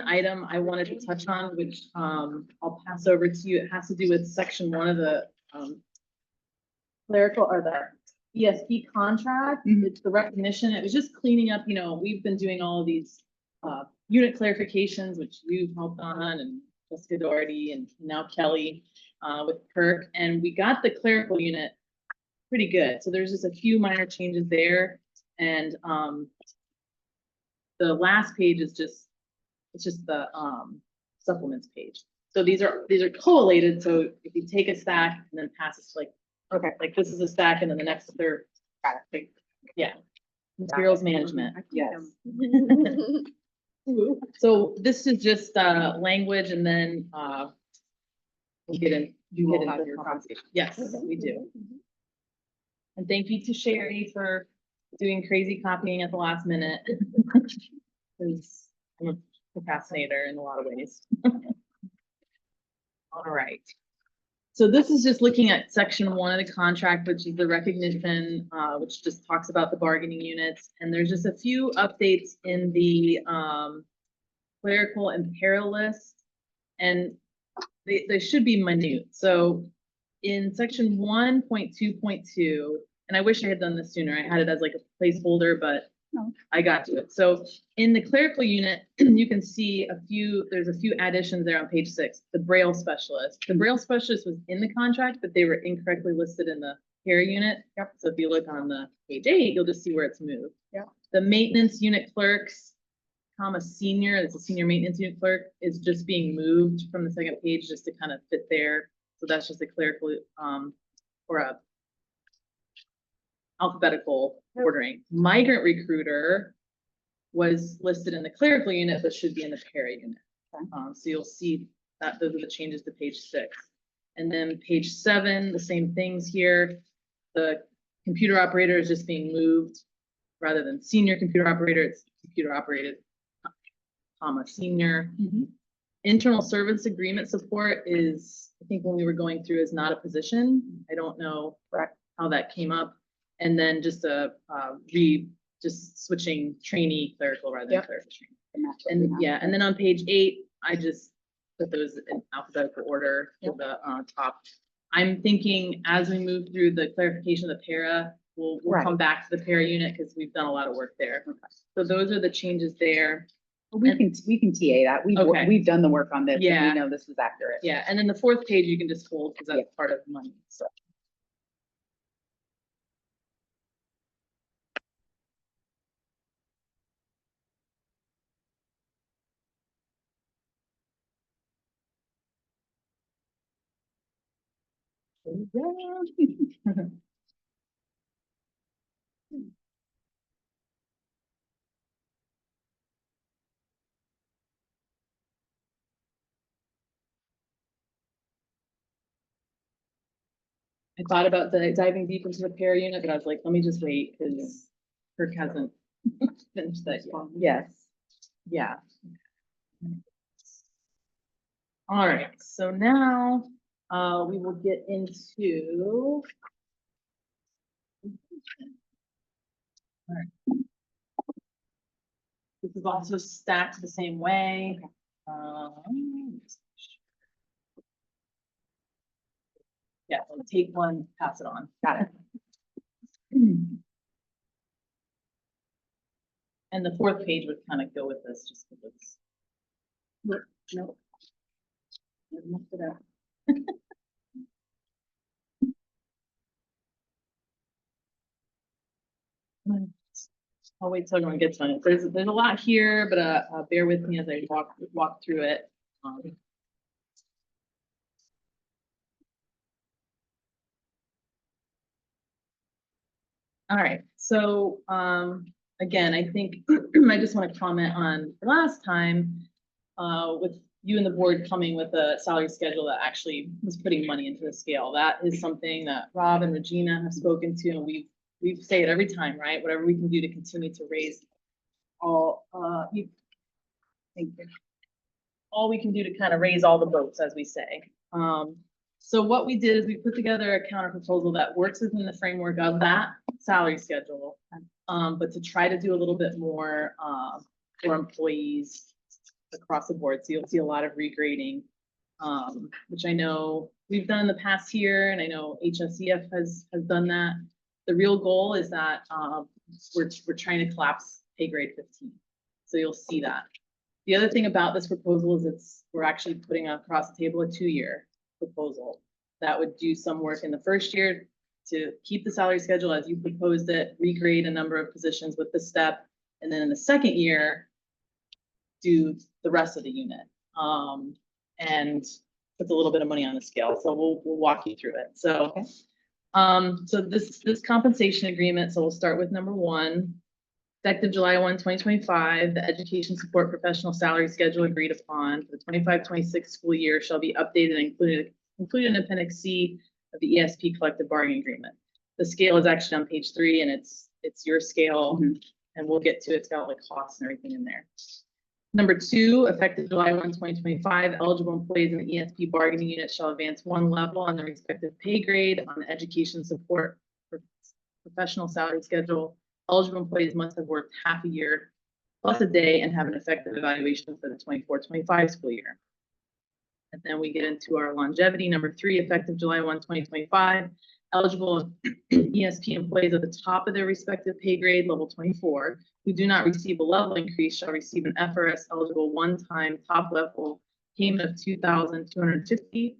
item I wanted to touch on, which I'll pass over to you. It has to do with section 1 of the clerical or the ESP contract. It's the recognition. It was just cleaning up, you know, we've been doing all of these unit clarifications, which you've helped on, and Jessica Doherty, and now Kelly with Kirk, and we got the clerical unit pretty good. So there's just a few minor changes there, and the last page is just, it's just the supplements page. So these are collated. So if you take a stack and then pass it to like this is a stack, and then the next third. Yeah. Materials management. Yes. So this is just language, and then we'll get in. You will have your conversation. Yes, we do. And thank you to Sherry for doing crazy copying at the last minute. Because I'm a procrastinator in a lot of ways. All right. So this is just looking at section 1 of the contract, which is the recognition, which just talks about the bargaining units. And there's just a few updates in the clerical and para list, and they should be minute. So in section 1.2.2, and I wish I had done this sooner. I had it as like a placeholder, but I got to it. So in the clerical unit, you can see there's a few additions there on page 6. The Braille specialist. The Braille specialist was in the contract, but they were incorrectly listed in the para unit. Yep. So if you look on the page 8, you'll just see where it's moved. Yep. The maintenance unit clerks, senior, it's a senior maintenance unit clerk, is just being moved from the second page just to kind of fit there. So that's just a clerical or a alphabetical ordering. Migrant recruiter was listed in the clerical unit, but should be in the para unit. Okay. So you'll see that those are the changes to page 6. And then page 7, the same things here. The computer operator is just being moved rather than senior computer operator. It's computer operated, senior. Internal service agreement support is, I think when we were going through, is not a position. I don't know how that came up. And then just just switching trainee clerical rather than clerical trainee. And yeah, and then on page 8, I just put those in alphabetical order to the top. I'm thinking as we move through the clarification of the para, we'll come back to the para unit because we've done a lot of work there. Okay. So those are the changes there. We can TA that. We've done the work on this. Yeah. And we know this is accurate. Yeah. And then the 4th page you can just hold because that's part of money. So. I thought about diving deep into the para unit, but I was like, let me just wait because Kirk hasn't finished that yet. Yes. Yeah. All right. So now we will get into. All right. This is also stacked the same way. Yeah, I'll take one, pass it on. Got it. And the 4th page would kind of go with this just because it's. Nope. I messed it up. I'll wait till everyone gets on it. There's a lot here, but bear with me as I walk through it. All right, so again, I think I just want to comment on last time with you and the board coming with a salary schedule that actually was putting money into the scale. That is something that Rob and Regina have spoken to, and we say it every time, right? Whatever we can do to continue to raise all, all we can do to kind of raise all the boats, as we say. So what we did is we put together a counter proposal that works within the framework of that salary schedule, but to try to do a little bit more for employees across the board. So you'll see a lot of regrading, which I know we've done in the past year, and I know HSEF has done that. The real goal is that we're trying to collapse pay grade 15. So you'll see that. The other thing about this proposal is we're actually putting across the table a 2-year proposal that would do some work in the first year to keep the salary schedule as you proposed it, regrade a number of positions with the step, and then in the second year, do the rest of the unit. And puts a little bit of money on the scale. So we'll walk you through it. So, so this compensation agreement, so we'll start with number 1. Effective July 1, 2025, the education support professional salary schedule agreed upon for the 25-26 school year shall be updated and included in Appendix C of the ESP collective bargaining agreement. The scale is actually on page 3, and it's your scale, and we'll get to it. It's got like costs and everything in there. Number 2, effective July 1, 2025, eligible employees in the ESP bargaining unit shall advance 1 level on their respective pay grade on the education support professional salary schedule. Eligible employees must have worked half a year plus a day and have an effective evaluation for the 24-25 school year. And then we get into our longevity. Number 3, effective July 1, 2025, eligible ESP employees at the top of their respective pay grade, level 24, who do not receive a level increase shall receive an FRS eligible one-time top level payment of $2,250 to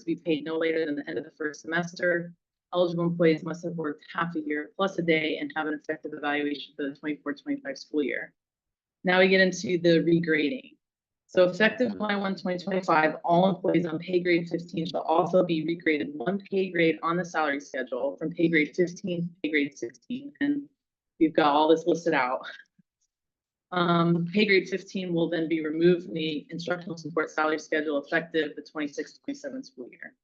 be paid no later than the end of the first semester. Eligible employees must have worked half a year plus a day and have an effective evaluation for the 24-25 school year. Now we get into the regrading. So effective July 1, 2025, all employees on pay grade 15 shall also be regraded 1 pay grade on the salary schedule from pay grade 15 to pay grade 16. And we've got all this listed out. Pay grade 15 will then be removed from the instructional support salary schedule effective the 26-27 school year.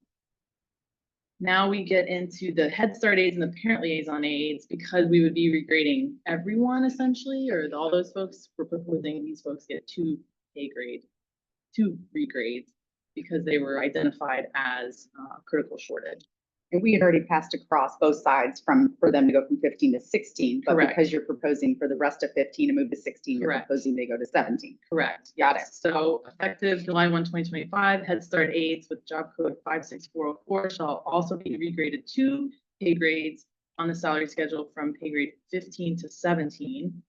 Now we get into the Head Start aides and the parent liaison aides, because we would be regrading everyone essentially, or all those folks. We're proposing these folks get 2 regrades because they were identified as critical shortage. And we had already passed across both sides for them to go from 15 to 16, but Correct. Because you're proposing for the rest of 15 to move to 16, you're Correct. proposing they go to 17. Correct. Got it. So effective July 1, 2025, Head Start aides with job code 56404 shall also be regraded 2 pay grades on the salary schedule from pay grade 15 to 17.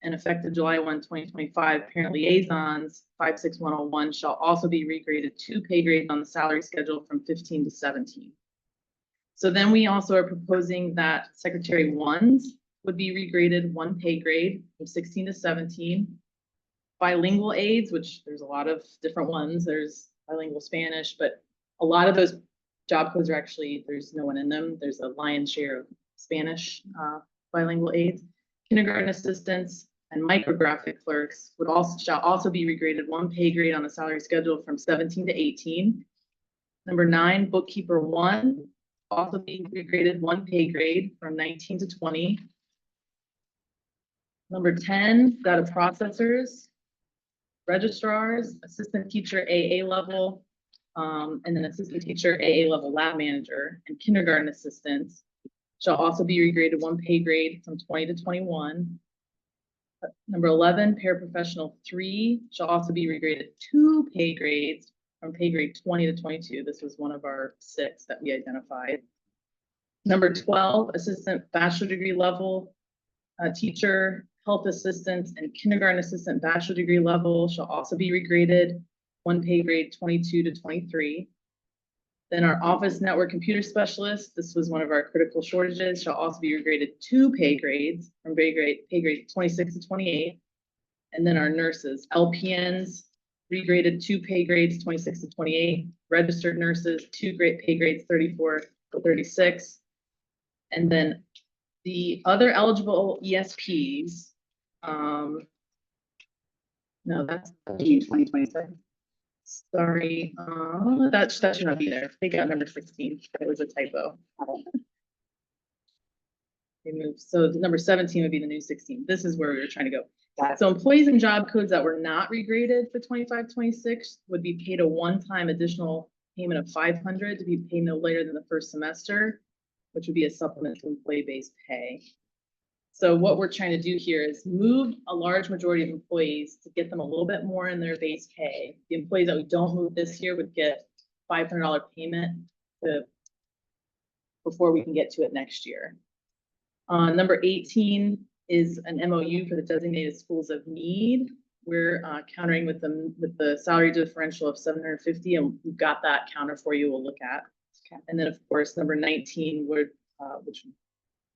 And effective July 1, 2025, parent liaisons 56101 shall also be regraded 2 pay grades on the salary schedule from 15 to 17. So then we also are proposing that secretary 1s would be regraded 1 pay grade from 16 to 17. Bilingual aides, which there's a lot of different ones. There's bilingual Spanish, but a lot of those job codes are actually, there's no one in them. There's a lion's share of Spanish bilingual aides. Kindergarten assistants and micrographic clerks shall also be regraded 1 pay grade on the salary schedule from 17 to 18. Number 9, bookkeeper 1 also be regraded 1 pay grade from 19 to 20. Number 10, data processors, registrars, assistant teacher AA level, and then assistant teacher AA level lab manager, and kindergarten assistants shall also be regraded 1 pay grade from 20 to 21. Number 11, paraprofessional 3 shall also be regraded 2 pay grades from pay grade 20 to 22. This was one of our 6 that we identified. Number 12, assistant bachelor degree level teacher, health assistants, and kindergarten assistant bachelor degree level shall also be regraded 1 pay grade 22 to 23. Then our office network computer specialist, this was one of our critical shortages, shall also be regraded 2 pay grades from pay grade 26 to 28. And then our nurses, LPNs, regraded 2 pay grades 26 to 28. Registered nurses, 2 pay grades 34 to 36. And then the other eligible ESPs, no, that's 2026. Sorry, that should not be there. Take out number 16. It was a typo. They moved. So number 17 would be the new 16. This is where we were trying to go. So employees and job codes that were not regraded for 25-26 would be paid a one-time additional payment of $500 to be paid no later than the first semester, which would be a supplement to employee-based pay. So what we're trying to do here is move a large majority of employees to get them a little bit more in their base pay. The employees that we don't move this year would get $500 payment before we can get to it next year. Number 18 is an MOU for the designated schools of need. We're countering with the salary differential of 750, and we've got that counter for you. We'll look at. Okay. And then of course number 19 would, which would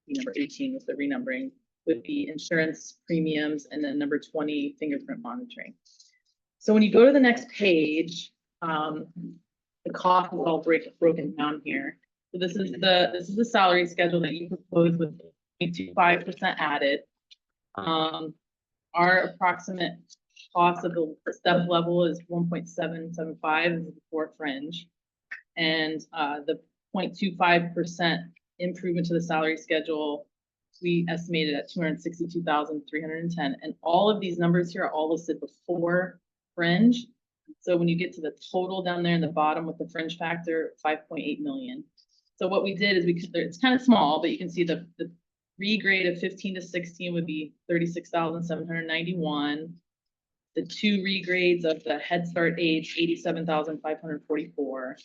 be number 18 with the renumbering, would be insurance premiums, and then number 20 fingerprint monitoring. So when you go to the next page, the cost is all broken down here. So this is the salary schedule that you propose with 0.25% added. Our approximate cost of the step level is 1.775 before fringe, and the 0.25% improvement to the salary schedule we estimated at 262,310, and all of these numbers here are all listed before fringe. So when you get to the total down there in the bottom with the fringe factor, 5.8 million. So what we did is it's kind of small, but you can see the regrade of 15 to 16 would be 36,791. The two regrades of the Head Start age, 87,544.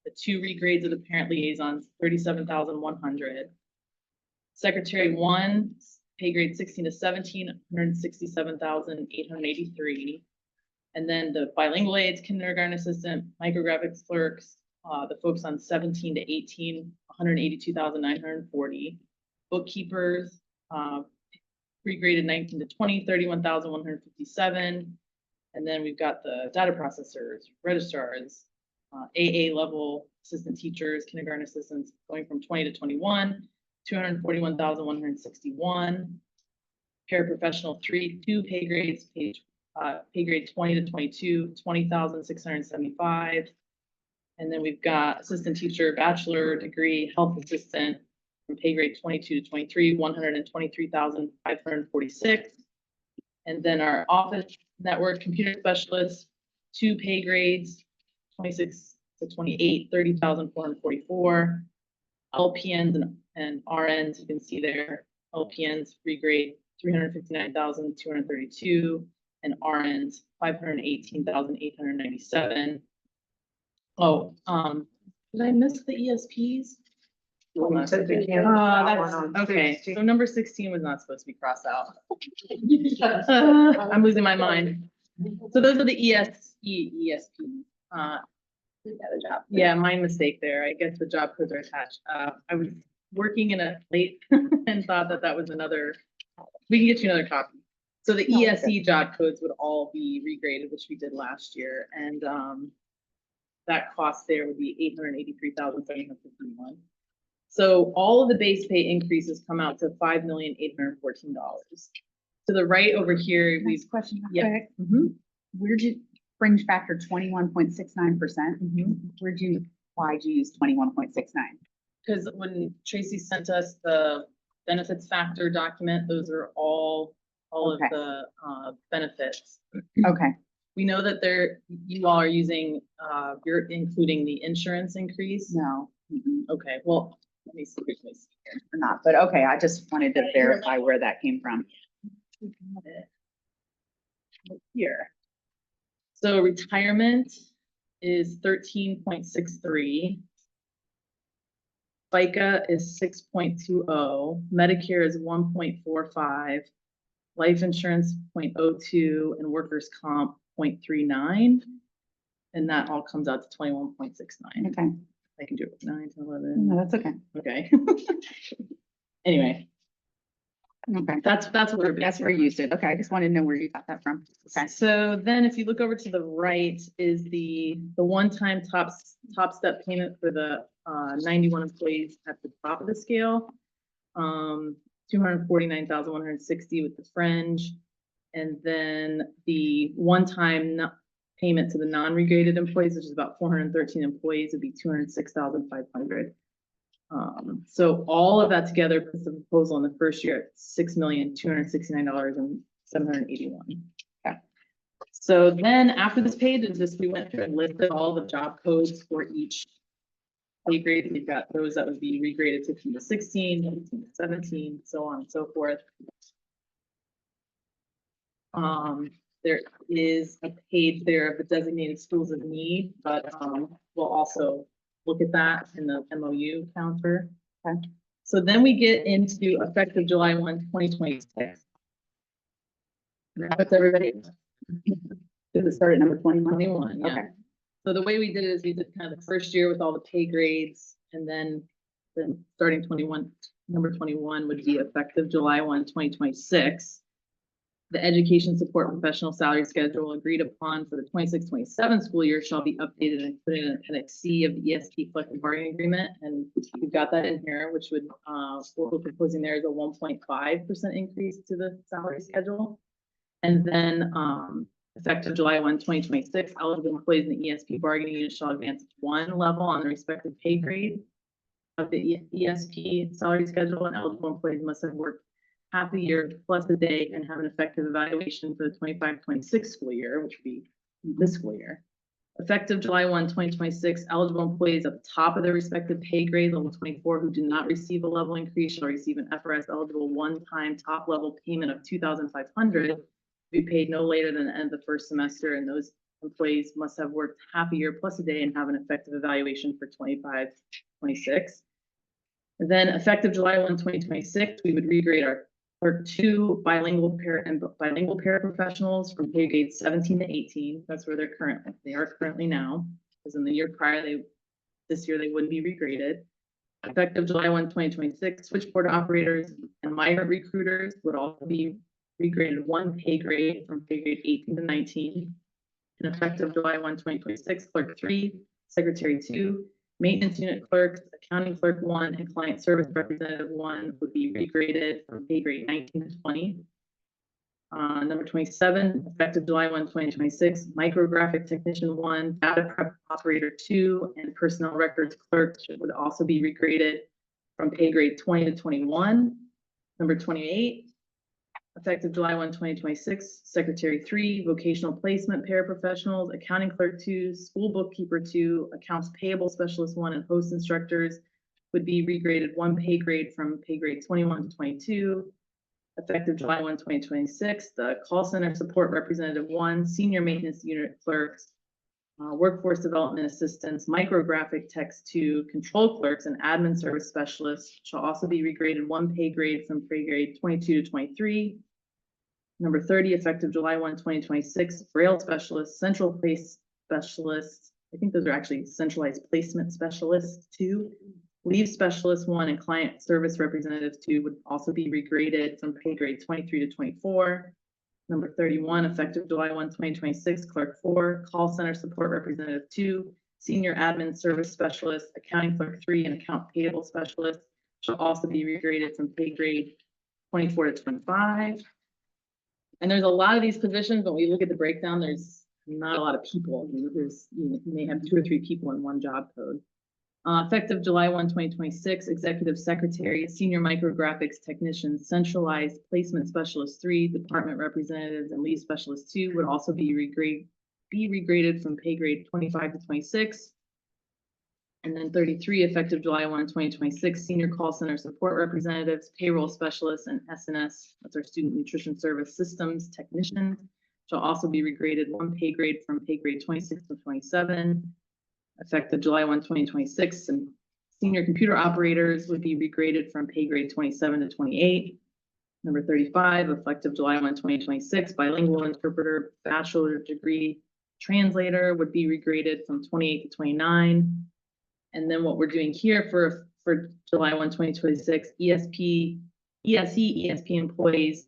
The two regrades of the parent liaisons, 37,100. Secretary 1, pay grade 16 to 17, 167,883. And then the bilingual aides, kindergarten assistant, micrographics clerks, the folks on 17 to 18, 182,940. Bookkeepers, regraded 19 to 20, 31,157. And then we've got the data processors, registrars, AA level assistant teachers, kindergarten assistants going from 20 to 21, 241,161. Paraprofessional 2 pay grades, pay grade 20 to 22, 20,675. And then we've got assistant teacher, bachelor degree, health assistant from pay grade 22 to 23, 123,546. And then our office network computer specialist, 2 pay grades, 26 to 28, 30,444. LPNs and RNs, you can see there, LPNs regrade 359,232, and RNs 518,897. Oh, did I miss the ESPs? Okay, so number 16 was not supposed to be crossed out. I'm losing my mind. So those are the ESPs. Yeah, my mistake there. I guess the job codes are attached. I was working in a plate and thought that was another. We can get you another copy. So the ESE job codes would all be regraded, which we did last year, and that cost there would be 883,751. So all of the base pay increases come out to $5,814. To the right over here, we've question. Yeah. Where'd you fringe factor 21.69%? Why'd you use 21.69? Because when Tracy sent us the benefits factor document, those are all of the benefits. Okay. We know that you all are using, you're including the insurance increase. No. Okay, well, let me see here. Or not, but okay, I just wanted to verify where that came from. Here. So retirement is 13.63. FICA is 6.20. Medicare is 1.45. Life insurance 0.02 and workers' comp 0.39. And that all comes out to 21.69. Okay. I can do it with 9 to 11. No, that's okay. Okay. Anyway. Okay. That's where you used it. Okay. I just wanted to know where you got that from. Okay. So then if you look over to the right is the one-time top step payment for the 91 employees at the top of the scale. 249,160 with the fringe. And then the one-time payment to the non-regraded employees, which is about 413 employees, would be 206,500. So all of that together puts the proposal in the first year at $6,269,781. Okay. So then after this page is just we went through and listed all the job codes for each pay grades, you've got those that would be regraded 15 to 16, 18 to 17, so on and so forth. There is a page there of the designated schools of need, but we'll also look at that in the MOU counter. Okay. So then we get into effective July 1, 2026. That's everybody. Does it start at number 21? 21, yeah. Okay. So the way we did it is we did kind of the first year with all the pay grades, and then starting number 21 would be effective July 1, 2026. The education support professional salary schedule agreed upon for the 26-27 school year shall be updated and included in Appendix C of the ESP collective bargaining agreement. And we've got that in here, which would, what we're proposing there is a 1.5% increase to the salary schedule. And then effective July 1, 2026, eligible employees in the ESP bargaining unit shall advance one level on the respective pay grade of the ESP salary schedule, and eligible employees must have worked half a year plus a day and have an effective evaluation for the 25-26 school year, which would be this school year. Effective July 1, 2026, eligible employees at the top of their respective pay grade, level 24, who do not receive a level increase shall receive an FRS eligible one-time top level payment of $2,500 to be paid no later than the end of the first semester, and those employees must have worked half a year plus a day and have an effective evaluation for 25-26. Then effective July 1, 2026, we would regrade our Clerk 2 bilingual paraprofessionals from pay grades 17 to 18. That's where they are currently now, because in the year prior, this year they wouldn't be regraded. Effective July 1, 2026, switchboard operators and migrant recruiters would also be regraded one pay grade from pay grade 18 to 19. And effective July 1, 2026, Clerk 3, Secretary 2, maintenance unit clerks, accounting clerk 1, and client service representative 1 would be regraded from pay grade 19 to 20. Number 27, effective July 1, 2026, micrographic technician 1, data prep operator 2, and personnel records clerk would also be regraded from pay grade 20 to 21. Number 28, effective July 1, 2026, secretary 3, vocational placement paraprofessionals, accounting clerk 2, school bookkeeper 2, accounts payable specialist 1, and host instructors would be regraded one pay grade from pay grade 21 to 22. Effective July 1, 2026, the call center support representative 1, senior maintenance unit clerks, workforce development assistants, micrographic techs 2, control clerks, and admin service specialists shall also be regraded one pay grade from pay grade 22 to 23. Number 30, effective July 1, 2026, braille specialists, central place specialists, I think those are actually centralized placement specialists 2, leave specialist 1, and client service representative 2 would also be regraded from pay grade 23 to 24. Number 31, effective July 1, 2026, clerk 4, call center support representative 2, senior admin service specialist, accounting clerk 3, and account payable specialist shall also be regraded from pay grade 24 to 25. And there's a lot of these positions, but when we look at the breakdown, there's not a lot of people. You may have 2 or 3 people in one job code. Effective July 1, 2026, executive secretary, senior micrographics technician, centralized placement specialist 3, department representatives, and lead specialist 2 would also be regraded from pay grade 25 to 26. And then 33, effective July 1, 2026, senior call center support representatives, payroll specialists, and SNS, that's our student nutrition service systems technician, shall also be regraded one pay grade from pay grade 26 to 27. Effective July 1, 2026, and senior computer operators would be regraded from pay grade 27 to 28. Number 35, effective July 1, 2026, bilingual interpreter, bachelor degree translator would be regraded from 28 to 29. And then what we're doing here for July 1, 2026, ESE, ESP employees,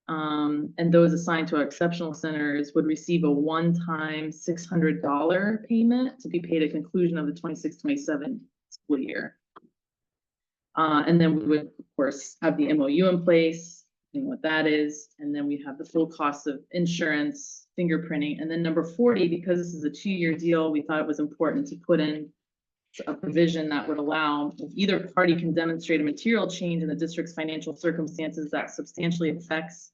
and those assigned to our exceptional centers would receive a one-time $600 payment to be paid at conclusion of the 26-27 school year. And then we would, of course, have the MOU in place, depending what that is, and then we have the full cost of insurance, fingerprinting, and then number 40, because this is a 2-year deal, we thought it was important to put in a provision that would allow, if either party can demonstrate a material change in the district's financial circumstances that substantially affects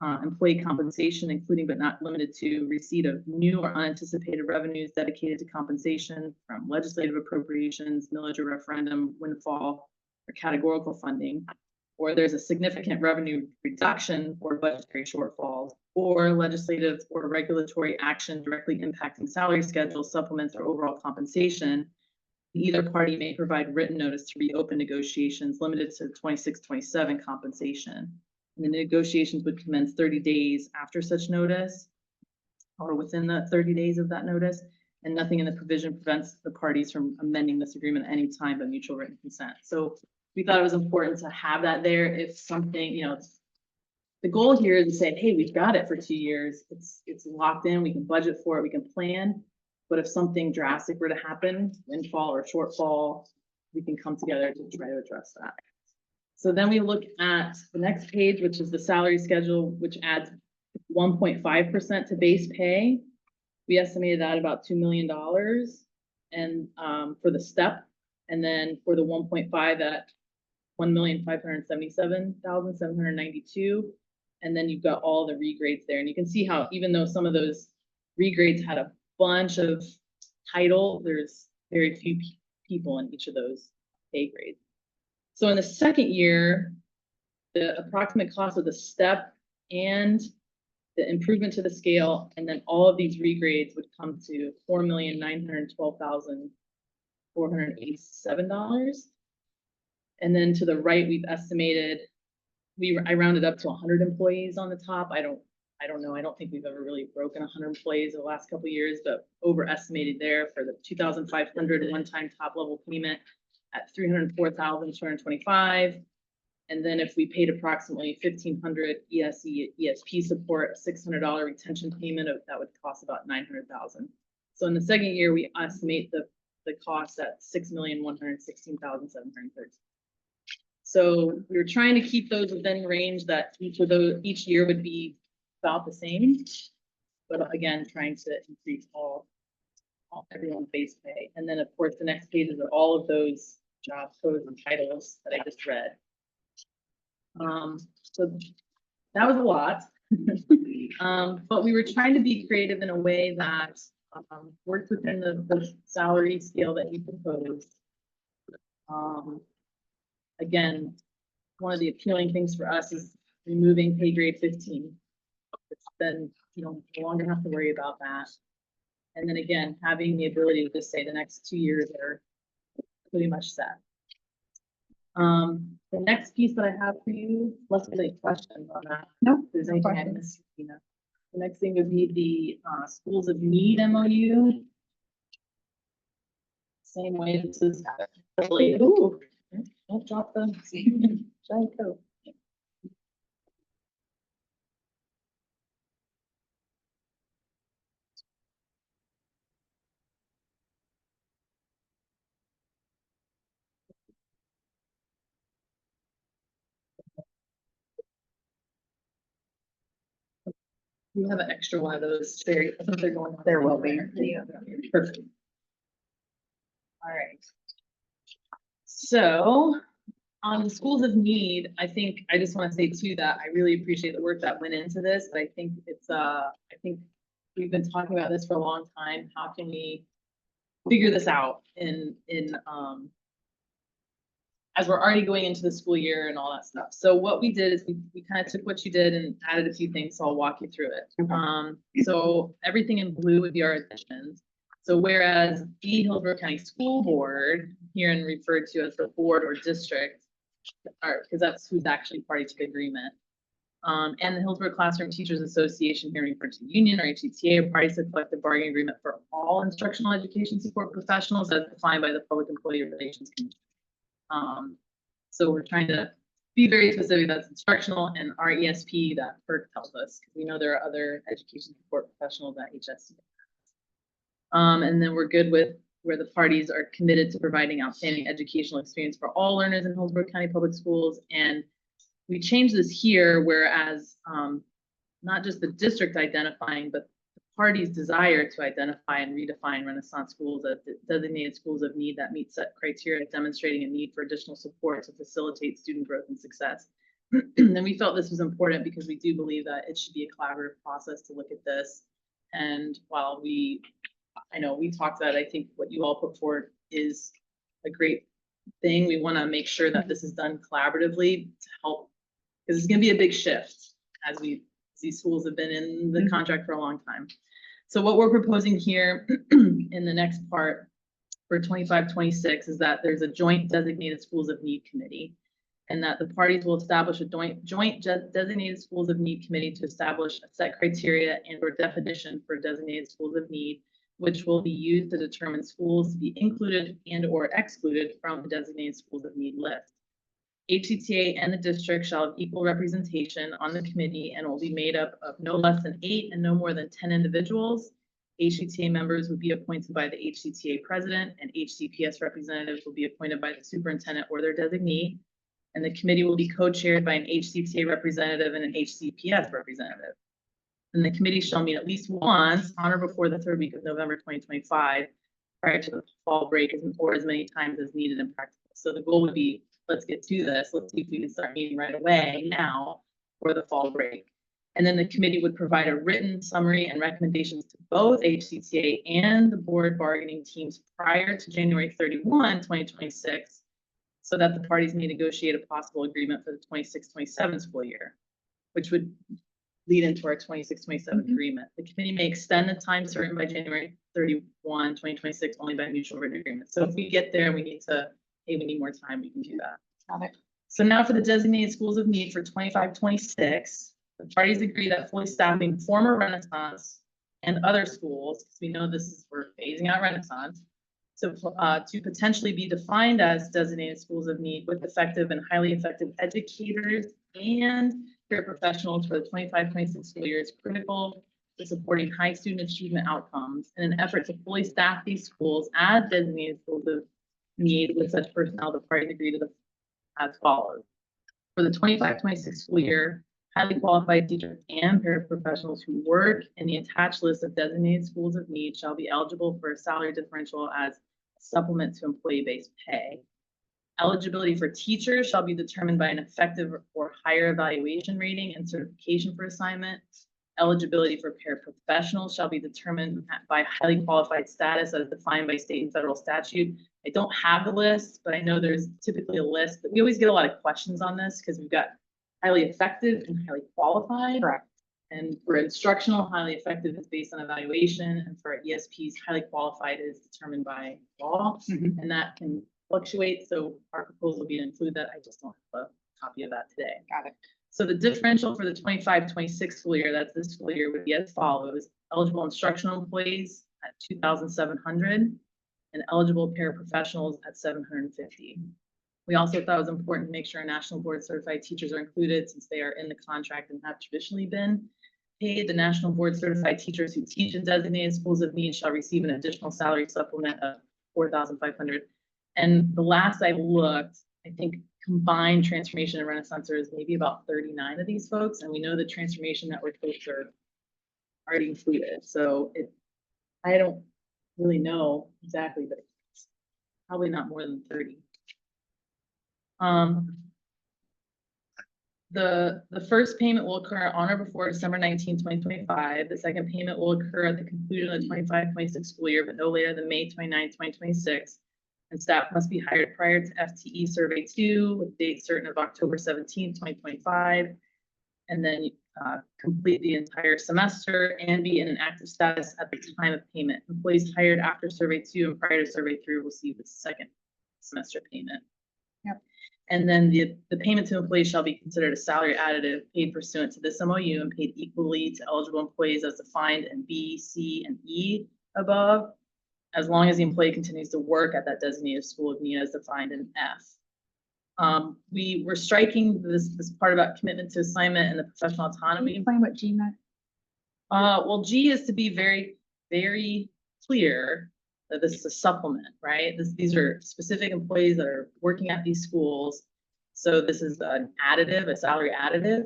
employee compensation, including but not limited to receipt of new or unanticipated revenues dedicated to compensation from legislative appropriations, millage or referendum, windfall, or categorical funding, or there's a significant revenue reduction or budgetary shortfalls, or legislative or regulatory action directly impacting salary schedules, supplements, or overall compensation. Either party may provide written notice to reopen negotiations limited to 26-27 compensation. And the negotiations would commence 30 days after such notice or within the 30 days of that notice. And nothing in the provision prevents the parties from amending this agreement at any time by mutual written consent. So we thought it was important to have that there if something, the goal here is to say, hey, we've got it for 2 years. It's locked in. We can budget for it. We can plan. But if something drastic were to happen, windfall or shortfall, we can come together to try to address that. So then we look at the next page, which is the salary schedule, which adds 1.5% to base pay. We estimated that about $2 million and for the step, and then for the 1.5 at $1,577,792. And then you've got all the regrades there. And you can see how, even though some of those regrades had a bunch of title, there's very few people in each of those pay grades. So in the second year, the approximate cost of the step and the improvement to the scale, and then all of these regrades would come to $4,912,487. And then to the right, we've estimated, I rounded up to 100 employees on the top. I don't know. I don't think we've ever really broken 100 employees in the last couple of years, but overestimated there for the 2,500 one-time top level payment at 304,225. And then if we paid approximately 1,500 ESP support, a $600 retention payment, that would cost about 900,000. So in the second year, we estimate the cost at 6,116,713. So we were trying to keep those within range that each year would be about the same, but again, trying to increase everyone's base pay. And then of course, the next pages are all of those job codes and titles that I just read. So that was a lot, but we were trying to be creative in a way that worked within the salary scale that you proposed. Again, one of the appealing things for us is removing pay grade 15. Then you don't no longer have to worry about that. And then again, having the ability to just say the next 2 years are pretty much set. The next piece that I have for you, unless there's any questions on that. No, there's anything I missed. The next thing would be the Schools of Need MOU. Same way this is. Ooh, don't drop the giant coat. We have an extra one of those. I think they're going on. There will be. Perfect. All right. So on the Schools of Need, I just want to say too that I really appreciate the work that went into this. But I think I think we've been talking about this for a long time. How can we figure this out as we're already going into the school year and all that stuff. So what we did is we kind of took what you did and added a few things, so I'll walk you through it. Okay. So everything in blue would be our additions. So whereas the Hillsborough County School Board, here and referred to as the board or district, because that's who's actually party to the agreement, and the Hillsborough Classroom Teachers Association, here referred to union or HCTA, are parties to collective bargaining agreement for all instructional education support professionals as defined by the Public Employee Relations Commission. So we're trying to be very specific. That's instructional and our ESP that PERC tells us, because we know there are other education support professionals at HSC. And then we're good with where the parties are committed to providing outstanding educational experience for all learners in Hillsborough County Public Schools. And we changed this here, whereas not just the district identifying, but the party's desire to identify and redefine Renaissance schools as designated schools of need that meet set criteria, demonstrating a need for additional support to facilitate student growth and success. And we felt this was important because we do believe that it should be a collaborative process to look at this. And while I know we talked about it, I think what you all put forward is a great thing. We want to make sure that this is done collaboratively to help, because it's going to be a big shift as these schools have been in the contract for a long time. So what we're proposing here in the next part for 25-26 is that there's a joint designated schools of need committee, and that the parties will establish a joint designated schools of need committee to establish a set criteria and or definition for designated schools of need, which will be used to determine schools to be included and or excluded from the designated schools of need list. HCTA and the district shall have equal representation on the committee and will be made up of no less than 8 and no more than 10 individuals. HCTA members would be appointed by the HCTA president, and HCPS representatives will be appointed by the superintendent or their designee. And the committee will be co-chaired by an HCTA representative and an HCPS representative. And the committee shall meet at least once on or before the 3rd week of November 2025, prior to the fall break, or as many times as needed and practical. So the goal would be, let's get to this. Let's see if we can start meeting right away now for the fall break. And then the committee would provide a written summary and recommendations to both HCTA and the board bargaining teams prior to January 31, 2026, so that the parties may negotiate a possible agreement for the 26-27 school year, which would lead into our 26-27 agreement. The committee may extend the time certain by January 31, 2026, only by mutual written agreement. So if we get there and we need to, hey, we need more time, we can do that. Got it. So now for the designated schools of need for 25-26, the parties agree that fully staffing former Renaissance and other schools, because we know we're phasing out Renaissance, so to potentially be defined as designated schools of need with effective and highly effective educators and career professionals for the 25-26 school year is critical for supporting high student achievement outcomes. In an effort to fully staff these schools as designated schools of need with such personnel, the parties agree to as follows. For the 25-26 school year, highly qualified teachers and paraprofessionals who work in the attached list of designated schools of need shall be eligible for a salary differential as a supplement to employee-based pay. Eligibility for teachers shall be determined by an effective or higher evaluation rating and certification for assignment. Eligibility for paraprofessionals shall be determined by highly qualified status as defined by state and federal statute. I don't have the list, but I know there's typically a list. We always get a lot of questions on this because we've got highly effective and highly qualified. Correct. And for instructional, highly effective is based on evaluation, and for ESPs, highly qualified is determined by law, and that can fluctuate. So our proposal would be to include that. I just don't have a copy of that today. Got it. So the differential for the 25-26 school year, that's this school year, would be as follows: eligible instructional employees at 2,700 and eligible paraprofessionals at 750. We also thought it was important to make sure our national board certified teachers are included since they are in the contract and have traditionally been paid. The national board certified teachers who teach in designated schools of need shall receive an additional salary supplement of $4,500. And the last I looked, I think combined transformation and Renaissance is maybe about 39 of these folks, and we know the transformation network folks are already included. So I don't really know exactly, but it's probably not more than 30. The first payment will occur on or before December 19, 2025. The second payment will occur at the conclusion of the 25-26 school year, but no later than May 29, 2026. And staff must be hired prior to FTE Survey 2 with date certain of October 17, 2025. And then complete the entire semester and be in an active status at the time of payment. Employees hired after Survey 2 and prior to Survey 3 will receive the second semester payment. Yep. And then the payment to employees shall be considered a salary additive paid pursuant to this MOU and paid equally to eligible employees as defined in B, C, and E above, as long as the employee continues to work at that designated school of need as defined in F. We were striking this part about commitment to assignment and the professional autonomy. Can you explain what G meant? Well, G is to be very, very clear that this is a supplement, right? These are specific employees that are working at these schools. So this is an additive, a salary additive,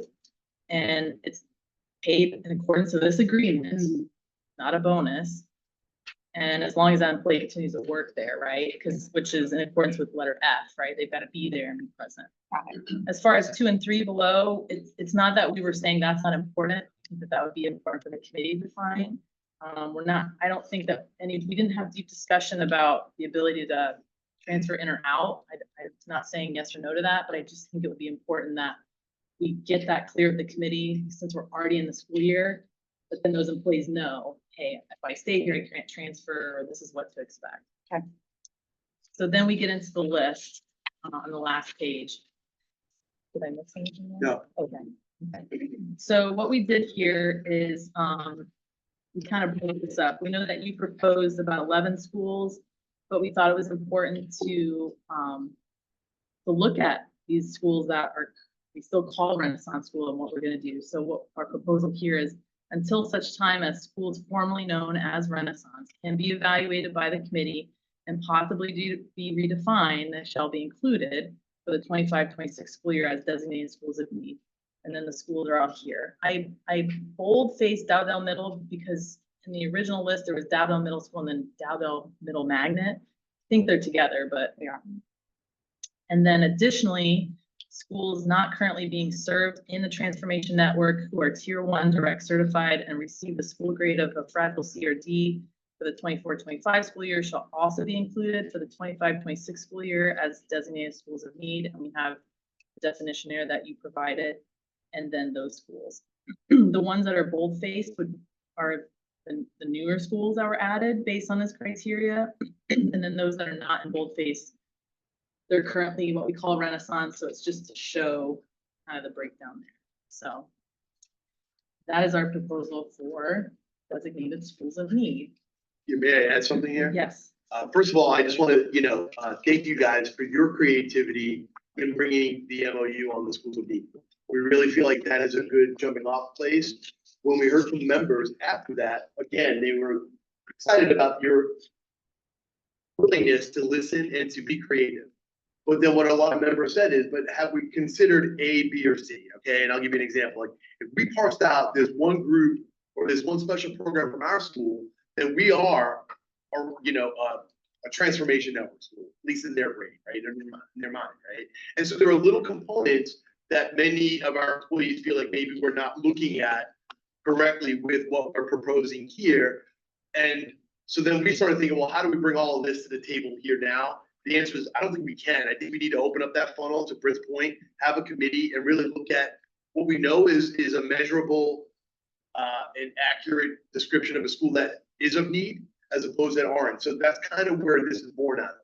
and it's paid in accordance with this agreement, not a bonus. And as long as that employee continues to work there, right? Because, which is in accordance with letter F, right? They've got to be there and be present. As far as 2 and 3 below, it's not that we were saying that's not important. I think that would be important for the committee to find. I don't think that we didn't have deep discussion about the ability to transfer in or out. I'm not saying yes or no to that, but I just think it would be important that we get that clear with the committee since we're already in the school year, but then those employees know, hey, if I stay here, I can't transfer, or this is what to expect. Okay. So then we get into the list on the last page. Did I miss anything there? No. Okay. So what we did here is we kind of broke this up. We know that you proposed about 11 schools, but we thought it was important to look at these schools that we still call Renaissance School and what we're going to do. So what our proposal here is, until such time as schools formerly known as Renaissance can be evaluated by the committee and possibly be redefined, that shall be included for the 25-26 school year as designated schools of need. And then the schools are out here. I bold-faced Dowdell Middle because in the original list there was Dowdell Middle School and then Dowdell Middle Magnet. I think they're together, but they are. And then additionally, schools not currently being served in the transformation network who are tier 1 direct certified and receive the school grade of a fractal C or D for the 24-25 school year shall also be included for the 25-26 school year as designated schools of need. And we have the definition there that you provided, and then those schools. The ones that are bold-faced are the newer schools that were added based on this criteria. And then those that are not in bold-faced, they're currently what we call Renaissance, so it's just to show kind of the breakdown there. So that is our proposal for designated schools of need. May I add something here? Yes. First of all, I just want to, thank you guys for your creativity in bringing the MOU on the schools of need. We really feel like that is a good jumping off place. When we heard from members after that, again, they were excited about your willingness to listen and to be creative. But then what a lot of members said is, but have we considered A, B, or C? Okay, and I'll give you an example. Like if we parsed out this one group or this one special program from our school, then we are, a transformation network school, at least in their brain, right? In their mind, right? And so there are little components that many of our employees feel like maybe we're not looking at correctly with what we're proposing here. And so then we started thinking, well, how do we bring all of this to the table here now? The answer is, I don't think we can. I think we need to open up that funnel to Britt's point, have a committee and really look at what we know is a measurable and accurate description of a school that is of need as opposed to aren't. So that's kind of where this is born out of.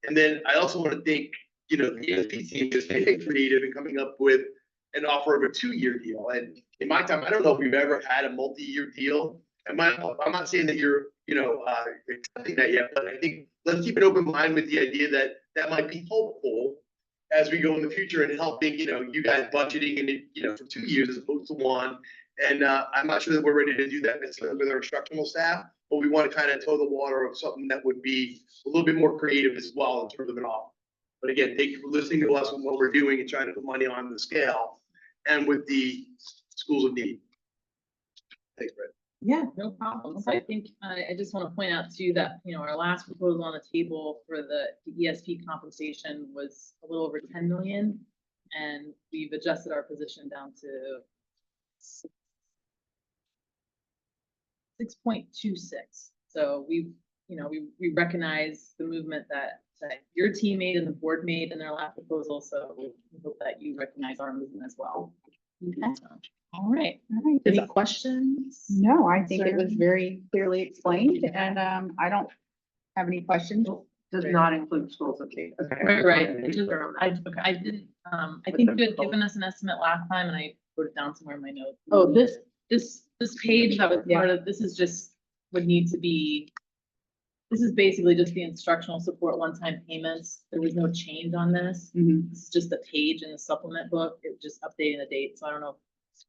And then I also want to thank, the ESP team is very creative in coming up with an offer of a 2-year deal. And in my time, I don't know if we've ever had a multi-year deal. I'm not saying that you're, accepting that yet, but I think let's keep an open mind with the idea that that might be helpful as we go in the future and helping, you guys budgeting and, for 2 years as opposed to 1. And I'm not sure that we're ready to do that necessarily with our instructional staff, but we want to kind of toe the water of something that would be a little bit more creative as well in terms of an offer. But again, thank you for listening to us and what we're doing and trying to put money on the scale and with the schools of need. Thanks, Brett. Yeah, no problem. So I think I just want to point out too that, our last proposal on the table for the ESP compensation was a little over 10 million. And we've adjusted our position down to 6.26. So we recognize the movement that your team made and the board made in their last proposal. So we hope that you recognize our movement as well. Okay. All right. Any questions? No, I think it was very clearly explained and I don't have any questions. Does not include schools of need. Okay. Right. I did. I think you had given us an estimate last time, and I wrote it down somewhere in my notes. Oh, this page that was part of this is just would need to be. This is basically just the instructional support one-time payments. There was no change on this. Mm-hmm. This is just a page in the supplement book. It was just updating the date. So I don't know.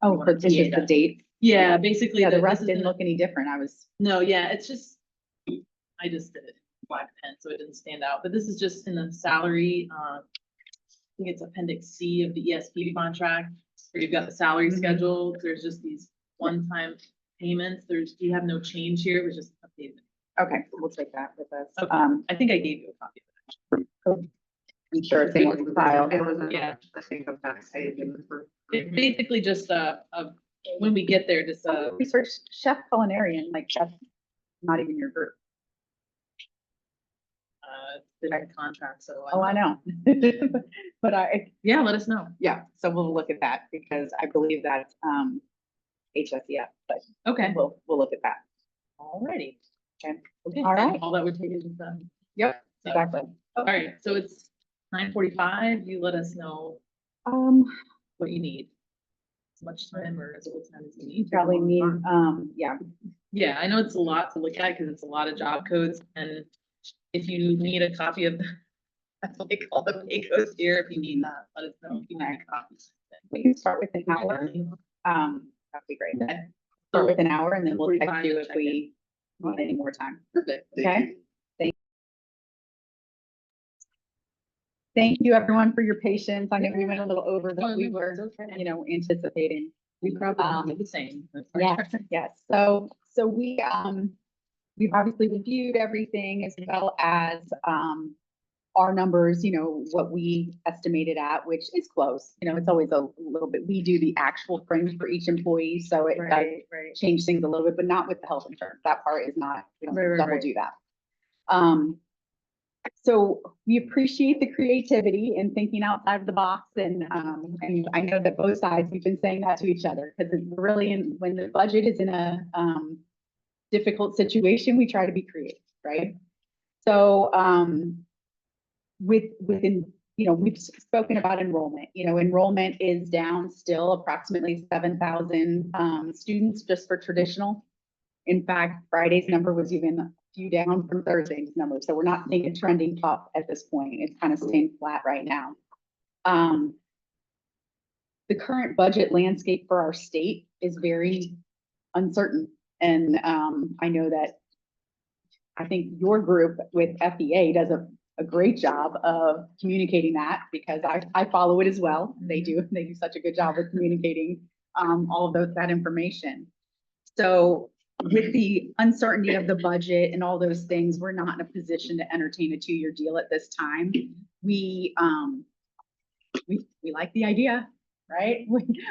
Oh, but this is the date. Yeah, basically. Yeah, the rest didn't look any different. No, yeah, it's just I just did it black pen, so it didn't stand out. But this is just in the salary. I think it's Appendix C of the ESP contract, where you've got the salary schedule. There's just these one-time payments. We have no change here. It was just updated. Okay, we'll take that with us. Okay. Um, I think I gave you a copy of I'm sure it's in your file. It was, Yeah. I think of that page in the first. it. It's basically just when we get there, just Research chef culinarian, like that's not even your group. the contract, so. Oh, I know. But Yeah, let us know. yeah, so we'll look at that because I believe that's, HSEF, but Okay, we'll look at that. alrighty. Okay. Okay, All and right. all that would take is just, Yep, So- exactly. alright, so it's 9:45. You let us know Um, what you need. As much time or as little time as you you need. probably need, yeah, Yeah, I know it's a lot to look at because it's a lot of job codes, and if you need a copy of, I like all the pay codes here, if you need that, let us know if you need copies. we can start with an hour. That'd be great. Start with an hour and then we'll text 45 you if check we need any more time. Perfect. Thank Okay. you. Thank you, everyone, for your patience. I know we went a little over Oh, than we it's were, okay. anticipating. We probably Um, did the same. Yes, yes. So we've obviously reviewed everything as well as, our numbers, what we estimated at, which is close. It's always a little bit, we do the actual fringe for each employee, so it does Right, right. change things a little bit, but not with the health insurance. That part is not, we don't Right, double right. do that. So we appreciate the creativity and thinking outside of the box, and I know that both sides, we've been saying that to each other, because it's really when the budget is in a difficult situation, we try to be creative, right? So within, we've spoken about enrollment. Enrollment is down still approximately 7,000 students just for traditional. In fact, Friday's number was even a few down from Thursday's number, so we're not seeing it trending up at this point. It's kind of staying flat right now. The current budget landscape for our state is very uncertain, and I know that I think your group with FEA does a great job of communicating that, because I follow it as well. They do such a good job of communicating all of that information. So with the uncertainty of the budget and all those things, we're not in a position to entertain a 2-year deal at this time. We like the idea, right?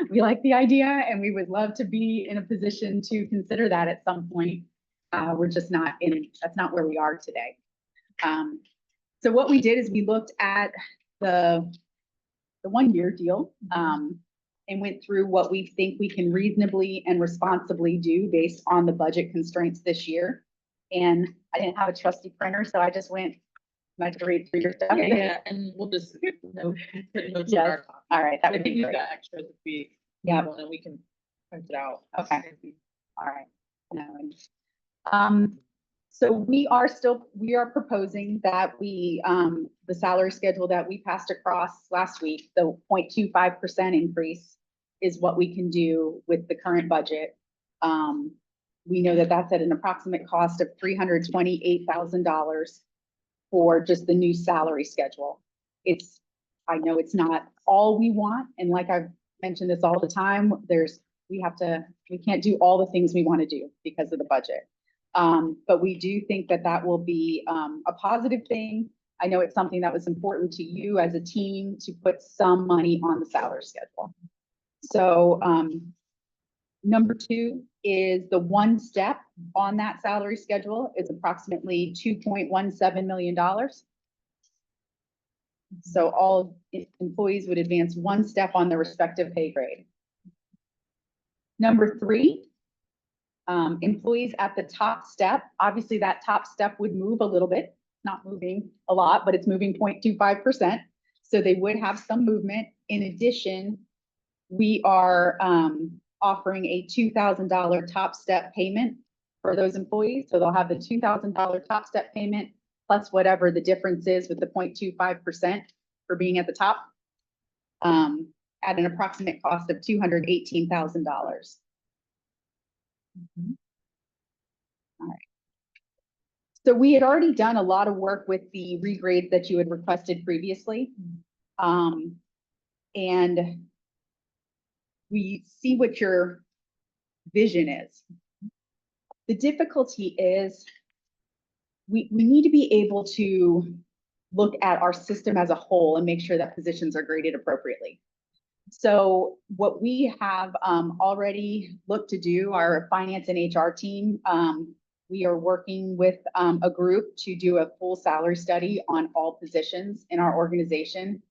We like the idea, and we would love to be in a position to consider that at some point. We're just not that's not where we are today. So what we did is we looked at the 1-year deal, and went through what we think we can reasonably and responsibly do based on the budget constraints this year. And I didn't have a trusty printer, so I just went, I had to read through your stuff. Yeah, and we'll just put notes in Yes. our copy. All right, that I would think be we've great. got extras if we. Yeah. want, and we can print it out. Okay. All right. No, so we are proposing that the salary schedule that we passed across last week, the 0.25% increase is what we can do with the current budget. We know that that's at an approximate cost of $328,000 for just the new salary schedule. I know it's not all we want, and like I've mentioned this all the time, we can't do all the things we want to do because of the budget. But we do think that will be a positive thing. I know it's something that was important to you as a team to put some money on the salary schedule. So number 2 is the 1 step on that salary schedule is approximately $2.17 million. So all employees would advance 1 step on their respective pay grade. Number 3, employees at the top step, obviously that top step would move a little bit, not moving a lot, but it's moving 0.25%. So they would have some movement. In addition, we are offering a $2,000 top step payment for those employees. So they'll have the $2,000 top step payment plus whatever the difference is with the 0.25% for being at the top, at an approximate cost of $218,000. All right. So we had already done a lot of work with the regrades that you had requested previously. And we see what your vision is. The difficulty is we need to be able to look at our system as a whole and make sure that positions are graded appropriately. So what we have already looked to do, our finance and HR team, we are working with a group to do a full salary study on all positions in our organization.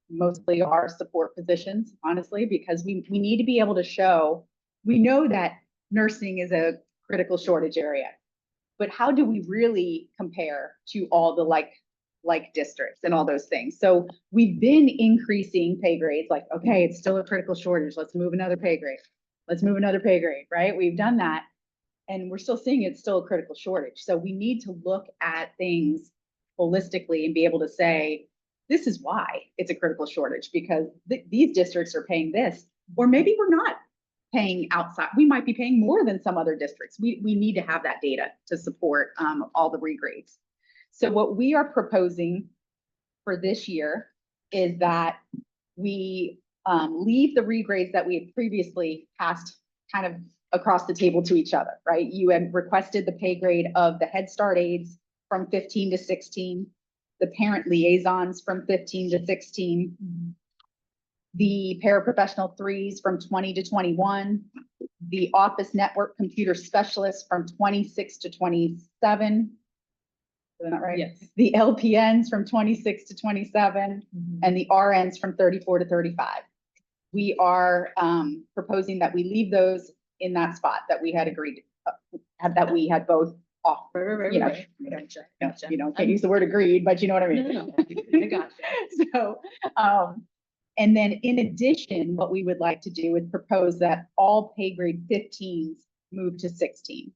Mostly our support positions, honestly, because we need to be able to show, we know that nursing is a critical shortage area, but how do we really compare to all the like districts and all those things? So we've been increasing pay grades, like, okay, it's still a critical shortage. Let's move another pay grade. Let's move another pay grade, right? We've done that. And we're still seeing it's still a critical shortage. So we need to look at things holistically and be able to say, this is why it's a critical shortage, because these districts are paying this, or maybe we're not paying outside. We might be paying more than some other districts. We need to have that data to support all the regrades. So what we are proposing for this year is that we leave the regrades that we had previously passed kind of across the table to each other, right? You had requested the pay grade of the Head Start aides from 15 to 16, the parent liaisons from 15 to 16, the paraprofessional 3s from 20 to 21, the office network computer specialists from 26 to 27. Is that right? Yes. The LPNs from 26 to 27, and the RNs from 34 to 35. We are proposing that we leave those in that spot that we had agreed, that we had both off. You know, Gotcha. you know, can't use the word agreed, but you know what I mean. No, I gotcha. So, and then in addition, what we would like to do is propose that all pay grade 15s move to 16.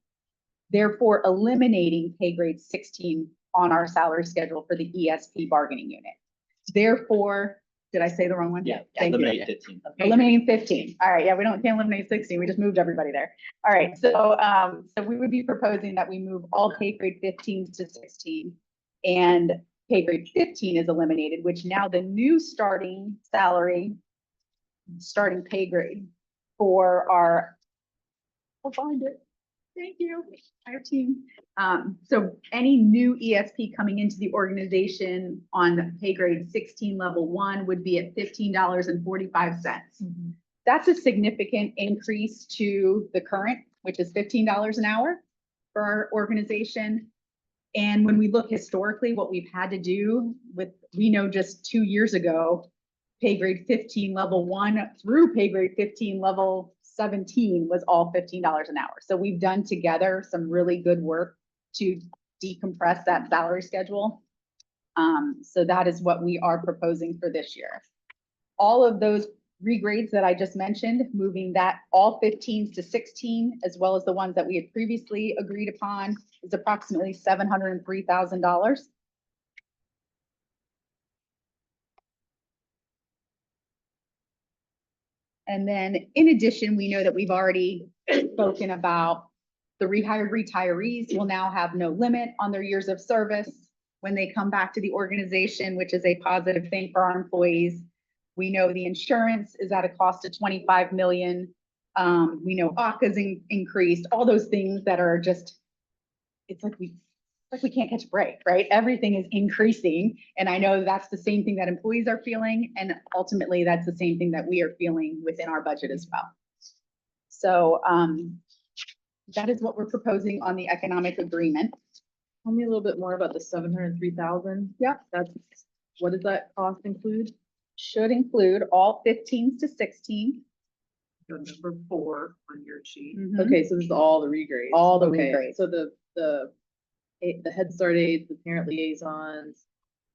Therefore, eliminating pay grade 16 on our salary schedule for the ESP bargaining unit. Therefore, did I say the wrong one? Yeah, Thank you. eliminate 15. Eliminating 15. All right, yeah, we can't eliminate 16. We just moved everybody there. All right, so so we would be proposing that we move all pay grade 15s to 16, and pay grade 15 is eliminated, which now the new starting salary, starting pay grade for our, I'll find it. Thank you, our team. So any new ESP coming into the organization on pay grade 16 level 1 would be at $15.45. That's a significant increase to the current, which is $15 an hour for our organization. And when we look historically, what we've had to do with, we know just 2 years ago, pay grade 15 level 1 through pay grade 15 level 17 was all $15 an hour. So we've done together some really good work to decompress that salary schedule. So that is what we are proposing for this year. All of those regrades that I just mentioned, moving that all 15s to 16, as well as the ones that we had previously agreed upon, is approximately $703,000. And then in addition, we know that we've already spoken about the rehired retirees will now have no limit on their years of service when they come back to the organization, which is a positive thing for our employees. We know the insurance is at a cost of $25 million. We know ACA's increased, all those things that are just, it's like we can't catch a break, right? Everything is increasing. And I know that's the same thing that employees are feeling. And ultimately, that's the same thing that we are feeling within our budget as well. So that is what we're proposing on the economic agreement. Tell me a little bit more about the 703,000. Yeah. That's, what does that cost include? Should include all 15s to 16. The number 4 on your sheet. Mhm. Okay, so this is all the regrades. All the Okay, regrades. So the Head Start aides, the parent liaisons.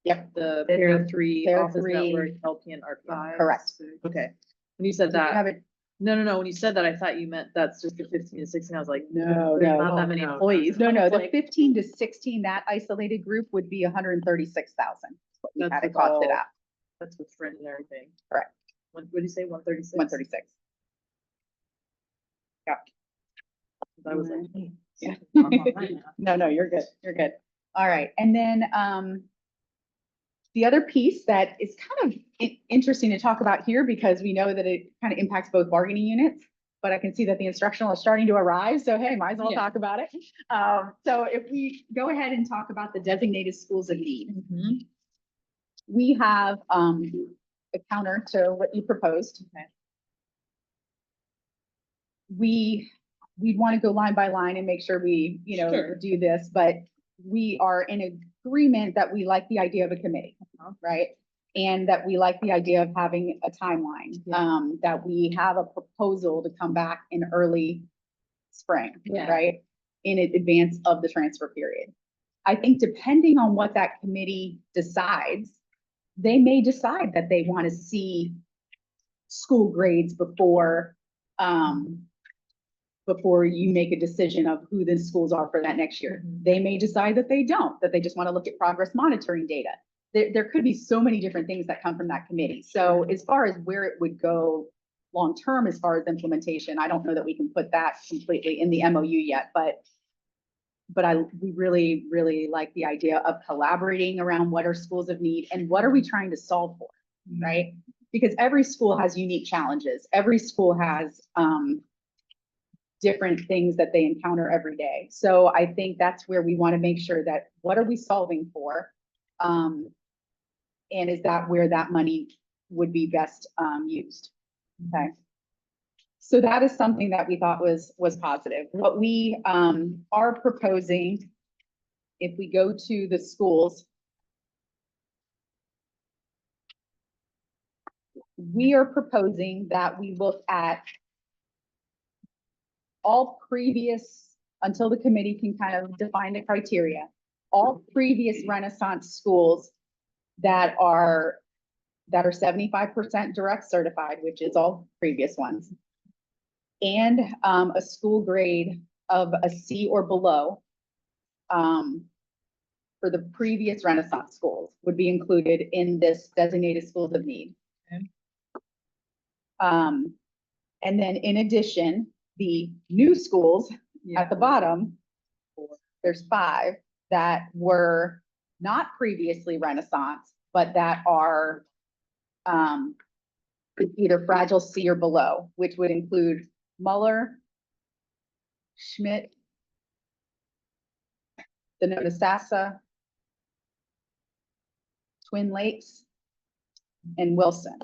Yep. The para 3, Para office 3. network, LPN, RPI. Correct. Okay. When you said Do you that, have it? no, when you said that, I thought you meant that's just the 15 to 16. I was like, No, there's no. not that Oh, many no, employees. No, I was the like, 15 to 16, that isolated group would be 136,000. We That's had it with costed all- out, That's with rent and everything. Correct. What did you say, 136? 136. I was like, Yeah. something. No, you're good. You're good. All right. And then the other piece that is kind of interesting to talk about here, because we know that it kind of impacts both bargaining units, but I can see that the instructional is starting to arrive, so hey, might as well Yeah. talk about it. So if we go ahead and talk about the designated schools of need, Mhm. we have, a counter to what you proposed. Okay. We'd want to go line by line and make sure we, Sure. do this, but we are in agreement that we like the idea of a committee, right? And that we like the idea of having a timeline, Yeah. that we have a proposal to come back in early spring, Yeah. right? In advance of the transfer period. I think depending on what that committee decides, they may decide that they want to see school grades before you make a decision of who the schools are for that next year. Mhm. They may decide that they don't, that they just want to look at progress monitoring data. There could be so many different things that come from that committee. So as far as where it would go long-term, as far as implementation, I don't know that we can put that completely in the MOU yet, but we really, really like the idea of collaborating around what are schools of need and what are we trying to solve for, right? Because every school has unique challenges. Every school has, different things that they encounter every day. So I think that's where we want to make sure that what are we solving for? And is that where that money would be best used? Okay. So that is something that we thought was positive. What we are proposing, if we go to the schools, we are proposing that we look at all previous, until the committee can kind of define the criteria, all previous Renaissance schools that are 75% direct certified, which is all previous ones, and a school grade of a C or below for the previous Renaissance schools would be included in this designated schools of need. Okay. And then in addition, the new schools at the bottom, there's 5 that were not previously Renaissance, but that are either fragile C or below, which would include Muller, Schmidt, the Notasasa, Twin Lakes, and Wilson.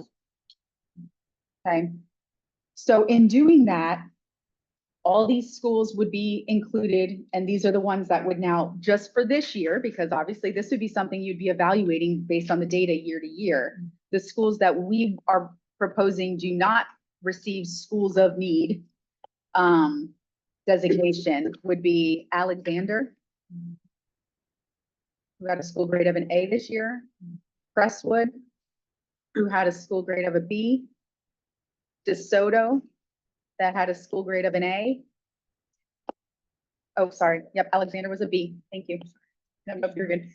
Okay, so in doing that, all these schools would be included, and these are the ones that would now, just for this year, because obviously this would be something you'd be evaluating based on the data year to year. The schools that we are proposing do not receive schools of need designation would be Alexander, who had a school grade of an A this year, Crestwood, who had a school grade of a B, DeSoto, that had a school grade of an A. Oh, sorry. Yep, Alexander was a B. Thank you. No, you're good.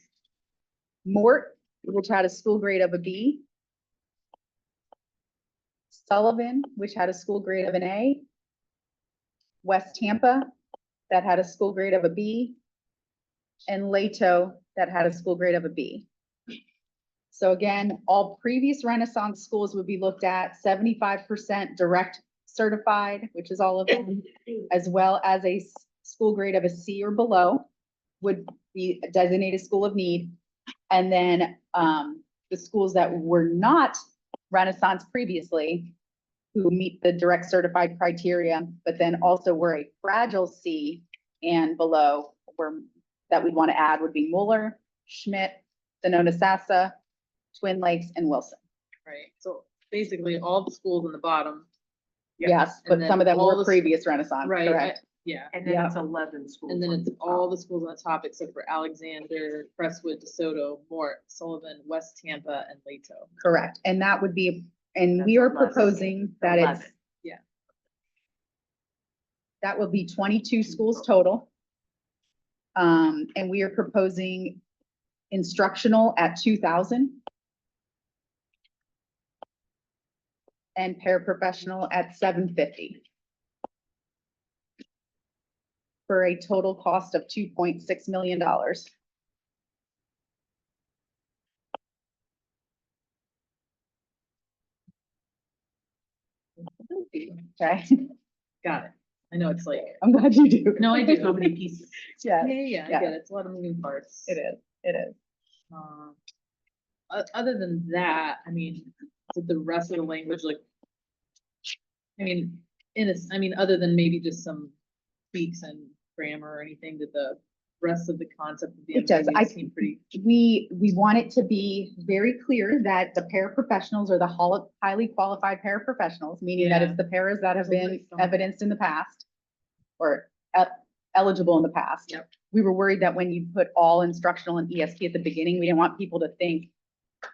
Mort, which had a school grade of a B. Sullivan, which had a school grade of an A. West Tampa, that had a school grade of a B. And Lato, that had a school grade of a B. So again, all previous Renaissance schools would be looked at, 75% direct certified, which is all of them, as well as a school grade of a C or below would be a designated school of need. And then the schools that were not Renaissance previously, who meet the direct certified criteria, but then also were a fragile C and below, that we want to add would be Mueller, Schmidt, the Notasasa, Twin Lakes, and Wilson. Right, so basically all the schools in the bottom. Yes, And but some of then them all were the previous Renaissance, Right, correct? yeah, And then it's 11 schools. and then on it's the top. all the schools on the top except for Alexander, Crestwood, DeSoto, Mort, Sullivan, West Tampa, and Lato. Correct, and that would be, and That's we are 11. proposing that 11. it's. Yeah. That will be 22 schools total. And we are proposing instructional at 2,000. And paraprofessional at 750. For a total cost of $2.6 million. Okay. got it. I know it's like, I'm glad you do. no, I do, so many pieces. Yeah, Yeah, I yeah. get it. It's a lot of moving parts. it is. Um, other than that, I mean, did the rest of the language like, I mean, other than maybe just some tweaks and grammar or anything, did the rest of the concept of the It does. MOU seem pretty? We want it to be very clear that the paraprofessionals are the highly qualified paraprofessionals, meaning that Yeah. it's the paras that have been Totally. evidenced in the past or eligible in the past. Yep. We were worried that when you put all instructional and ESP at the beginning, we didn't want people to think,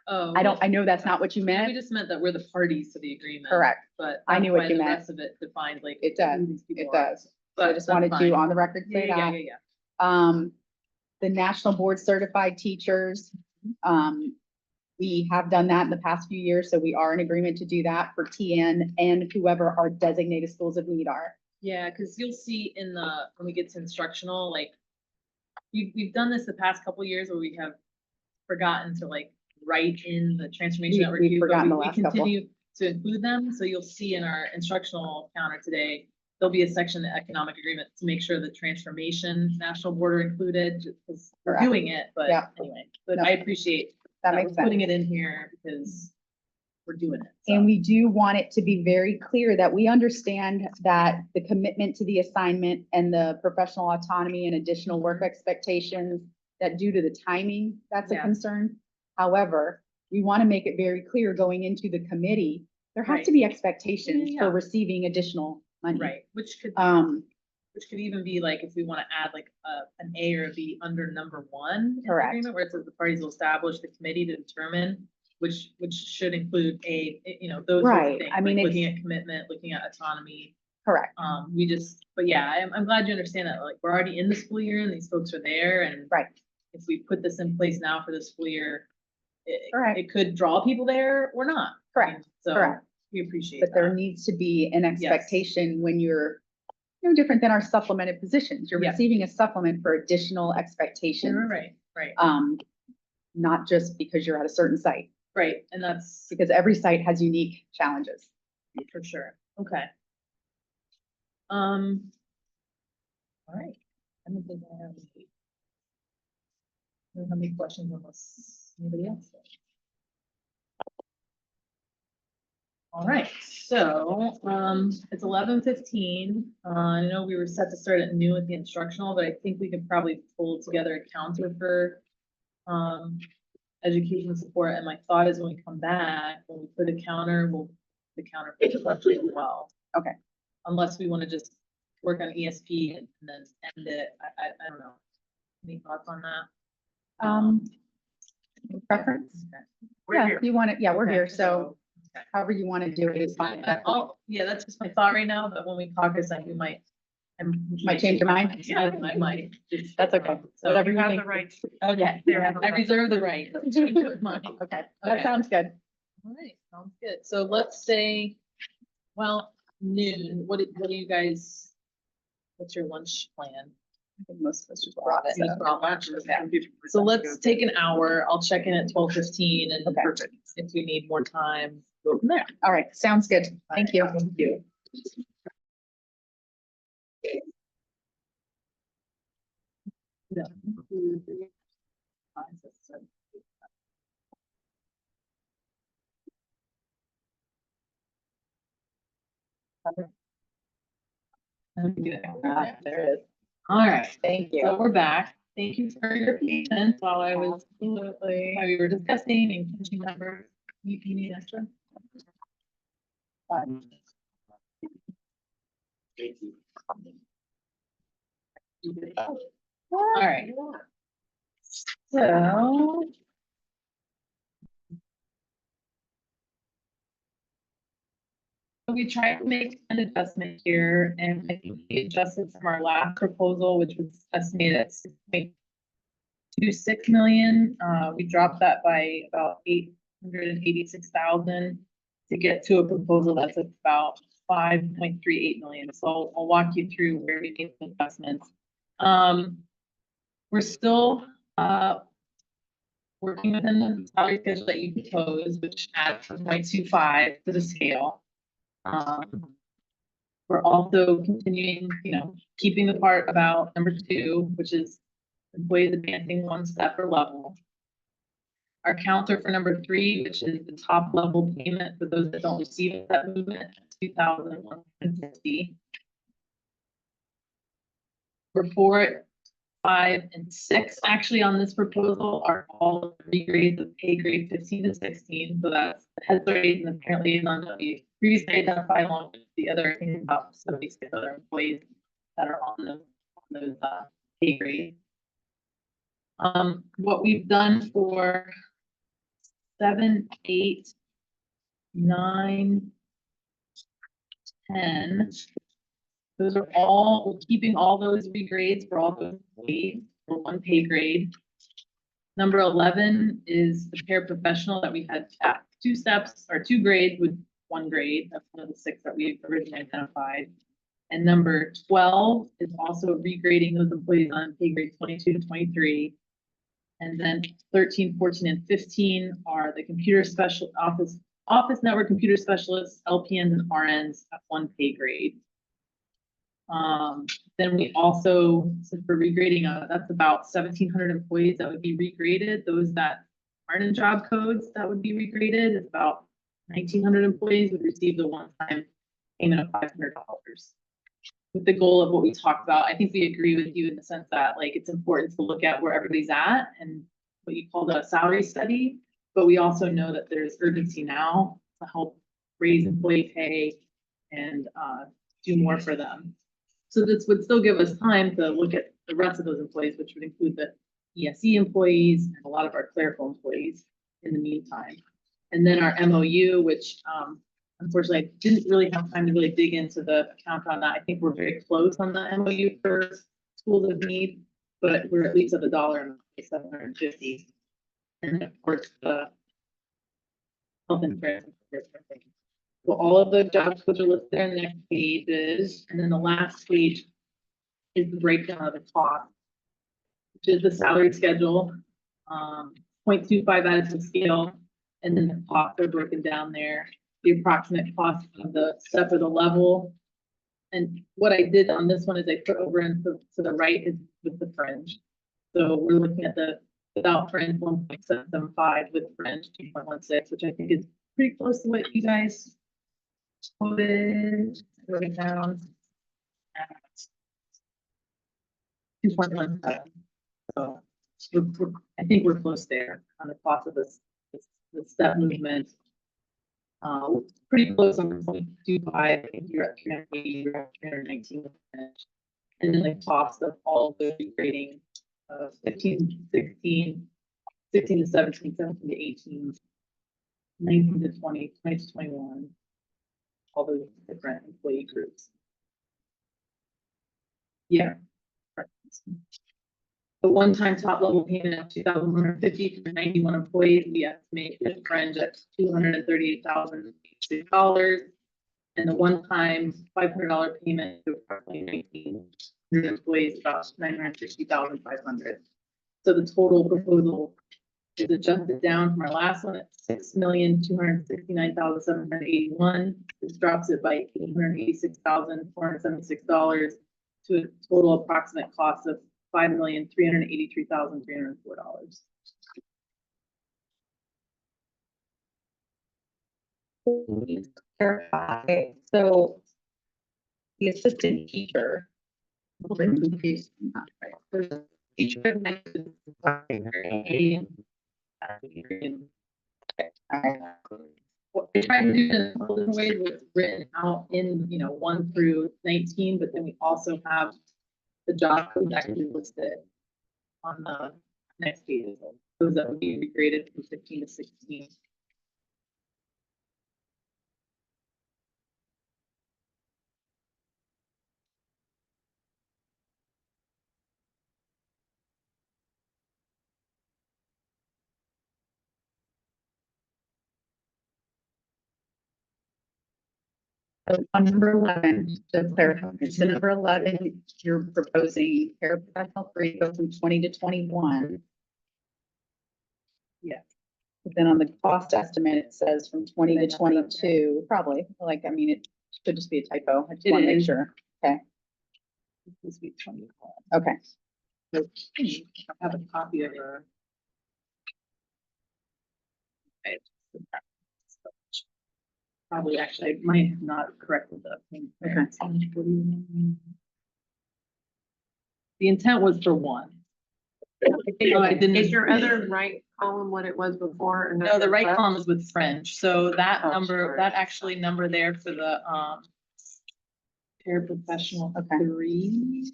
Oh. I know that's not what you Yeah, we meant. just meant that we're the parties to the agreement. Correct. But I knew what that's you why meant. The rest of it defines like. It does. who these people It are. does. So But I just that's wanted fine. to on the record Yeah, say yeah, that. yeah. The national board certified teachers, we have done that in the past few years, so we are in agreement to do that for TN and whoever our designated schools of need are. Yeah, because you'll see when we get to instructional, like, we've done this the past couple years where we have forgotten to like write in the transformation that we're We've doing, but forgotten the we last couple. continue to include them. So you'll see in our instructional counter today, there'll be a section, the economic agreement, to make sure the transformation national board are included, just because we're Correct. doing it, but Yeah. anyway, but No. I appreciate That we're makes sense. putting it in here because we're doing it. so. And we do want it to be very clear that we understand that the commitment to the assignment and the professional autonomy and additional work expectations, that due to the timing, that's a Yeah. concern. However, we want to make it very clear going into the committee, there has to Right. be expectations Yeah. for receiving additional money. Right, which could even be like, if we want to add like an A or a B under number 1. in the Correct. agreement, where it says the parties will establish the committee to determine, which should include those sorts of Right, things, I mean, like looking it's- at commitment, looking at autonomy. Correct, But yeah, I'm glad you understand that, like, we're already in the school year and these folks are there, and right, if we put this in place now for the school year, Correct. it could draw people there or not. Correct, So correct. we appreciate But there that. needs to be an expectation when you're no different than our supplemented positions. You're Yeah. receiving a supplement for additional expectations. Right, Not just because you're at a certain site, right, and that's because every site has unique challenges. for sure. Okay. All right. I don't think I don't have any questions unless anybody else does. All right, so, it's 11:15. I know we were set to start at noon with the instructional, but I think we could probably pull together a counter for, education support. And my thought is when we come back, when we put a counter, we'll put the counter for instruction as well. Okay. Unless we want to just work on ESP and then end it. I don't know. Any thoughts on that? Preference? Okay. Yeah, if you want it, yeah, we're Okay, here, so okay. however you want to do it is fine. Yeah, that's just my thought right now, but when we caucus, I Might change your mind? Yeah, I might. That's okay. So, Whatever You you have think. the right. okay, I reserve the right. to change my mind. Okay, Okay. that sounds good. All right, sounds good. So let's say, well, noon, what do you guys, what's your lunch plan? I think most of us just brought it. You just brought lunch? Yeah. So let's take an hour. I'll check in at 12:15 and Okay. if we need more time, go from there. All right, sounds good. Thank you. Thank you. Yeah. There it is. All right, Thank so you. we're back. Thank you for your patience while I was, Absolutely. while we were discussing and catching numbers. You need extra? Thank you. All right. So. We tried to make an adjustment here, and I think we adjusted from our last proposal, which was estimated at 6.26 million. We dropped that by about 886,000 to get to a proposal that's about 5.38 million. So I'll walk you through where we made some adjustments. We're still working within the salary schedule that you proposed, which adds 0.25 to the scale. We're also continuing, keeping the part about number 2, which is employees advancing 1 step or level. Our counter for number 3, which is the top level payment for those that don't receive that movement, $2,150. Report 5 and 6, actually on this proposal are all regrades of pay grade 15 to 16. So that's the head grade and apparently none of the previously identified along with the other things about 76 other employees that are on those pay grades. What we've done for 7, 8, 9, 10. Those are all, we're keeping all those regrades for all those employees for 1 pay grade. Number 11 is the paraprofessional that we had at 2 steps or 2 grades with 1 grade. That's one of the 6 that we originally identified. And number 12 is also regrading those employees on pay grade 22 to 23. And then 13, 14, and 15 are the computer special office network computer specialists, LPNs and RNs at 1 pay grade. Then we also, since we're regrading, that's about 1,700 employees that would be regraded. Those that aren't in job codes that would be regraded is about 1,900 employees would receive the one-time payment of $500. With the goal of what we talked about, I think we agree with you in the sense that like it's important to look at where everybody's at and what you call the salary study. But we also know that there's urgency now to help raise employee pay and do more for them. So this would still give us time to look at the rest of those employees, which would include the ESE employees and a lot of our clerical employees in the meantime. And then our MOU, which unfortunately I didn't really have time to really dig into the account on that. I think we're very close on the MOU for schools of need, but we're at least at the dollar amount, $750. And of course, the health insurance. So all of the job codes are listed there in the next pages, and then the last page is the breakdown of the cost, which is the salary schedule, 0.25 out of the scale, and then the costs are broken down there, the approximate cost of the step or the level. And what I did on this one is I put over into to the right is with the fringe. So we're looking at the without fringe 1.775 with fringe 2.16, which I think is pretty close to what you guys quoted. Wrote it down at 2.17. So I think we're close there on the cost of this the step movement. Pretty close on 0.25. You're at 380, you're at 319. And then the cost of all of the regrading 15, 16, 16 to 17, 17 to 18, 19 to 20, 20 to 21, all those different employee groups. Yeah. The one-time top level payment of $2,150 for 91 employees, we estimate the fringe at $238,000. And the one-time $500 payment to approximately 1,900 employees, about $960,500. So the total proposal is adjusted down from our last one at $6,269,781. This drops it by $886,476 to a total approximate cost of $5,383,304. Clarify, so the assistant teacher. What we're trying to do in a couple different ways was written out in 1 through 19, but then we also have the job codes actually listed on the next page. Those that would be regraded from 15 to 16. So on number 11, to clarify, so number 11, you're proposing paraprofessional 3 go from 20 to 21. Yes. But then on the cost estimate, it says from 20 to 22, probably, like, I mean, Should just be a typo. I just It want to make is. sure. Okay, This week 21. okay. I have a copy of a. Probably actually, I might have not corrected the thing. there. The intent was for one. Oh, I didn't. Is your other right column what it was before? And No, the then right left? column is with French, so that Oh, number, sorry. that actually number there for the, paraprofessional Okay. 3.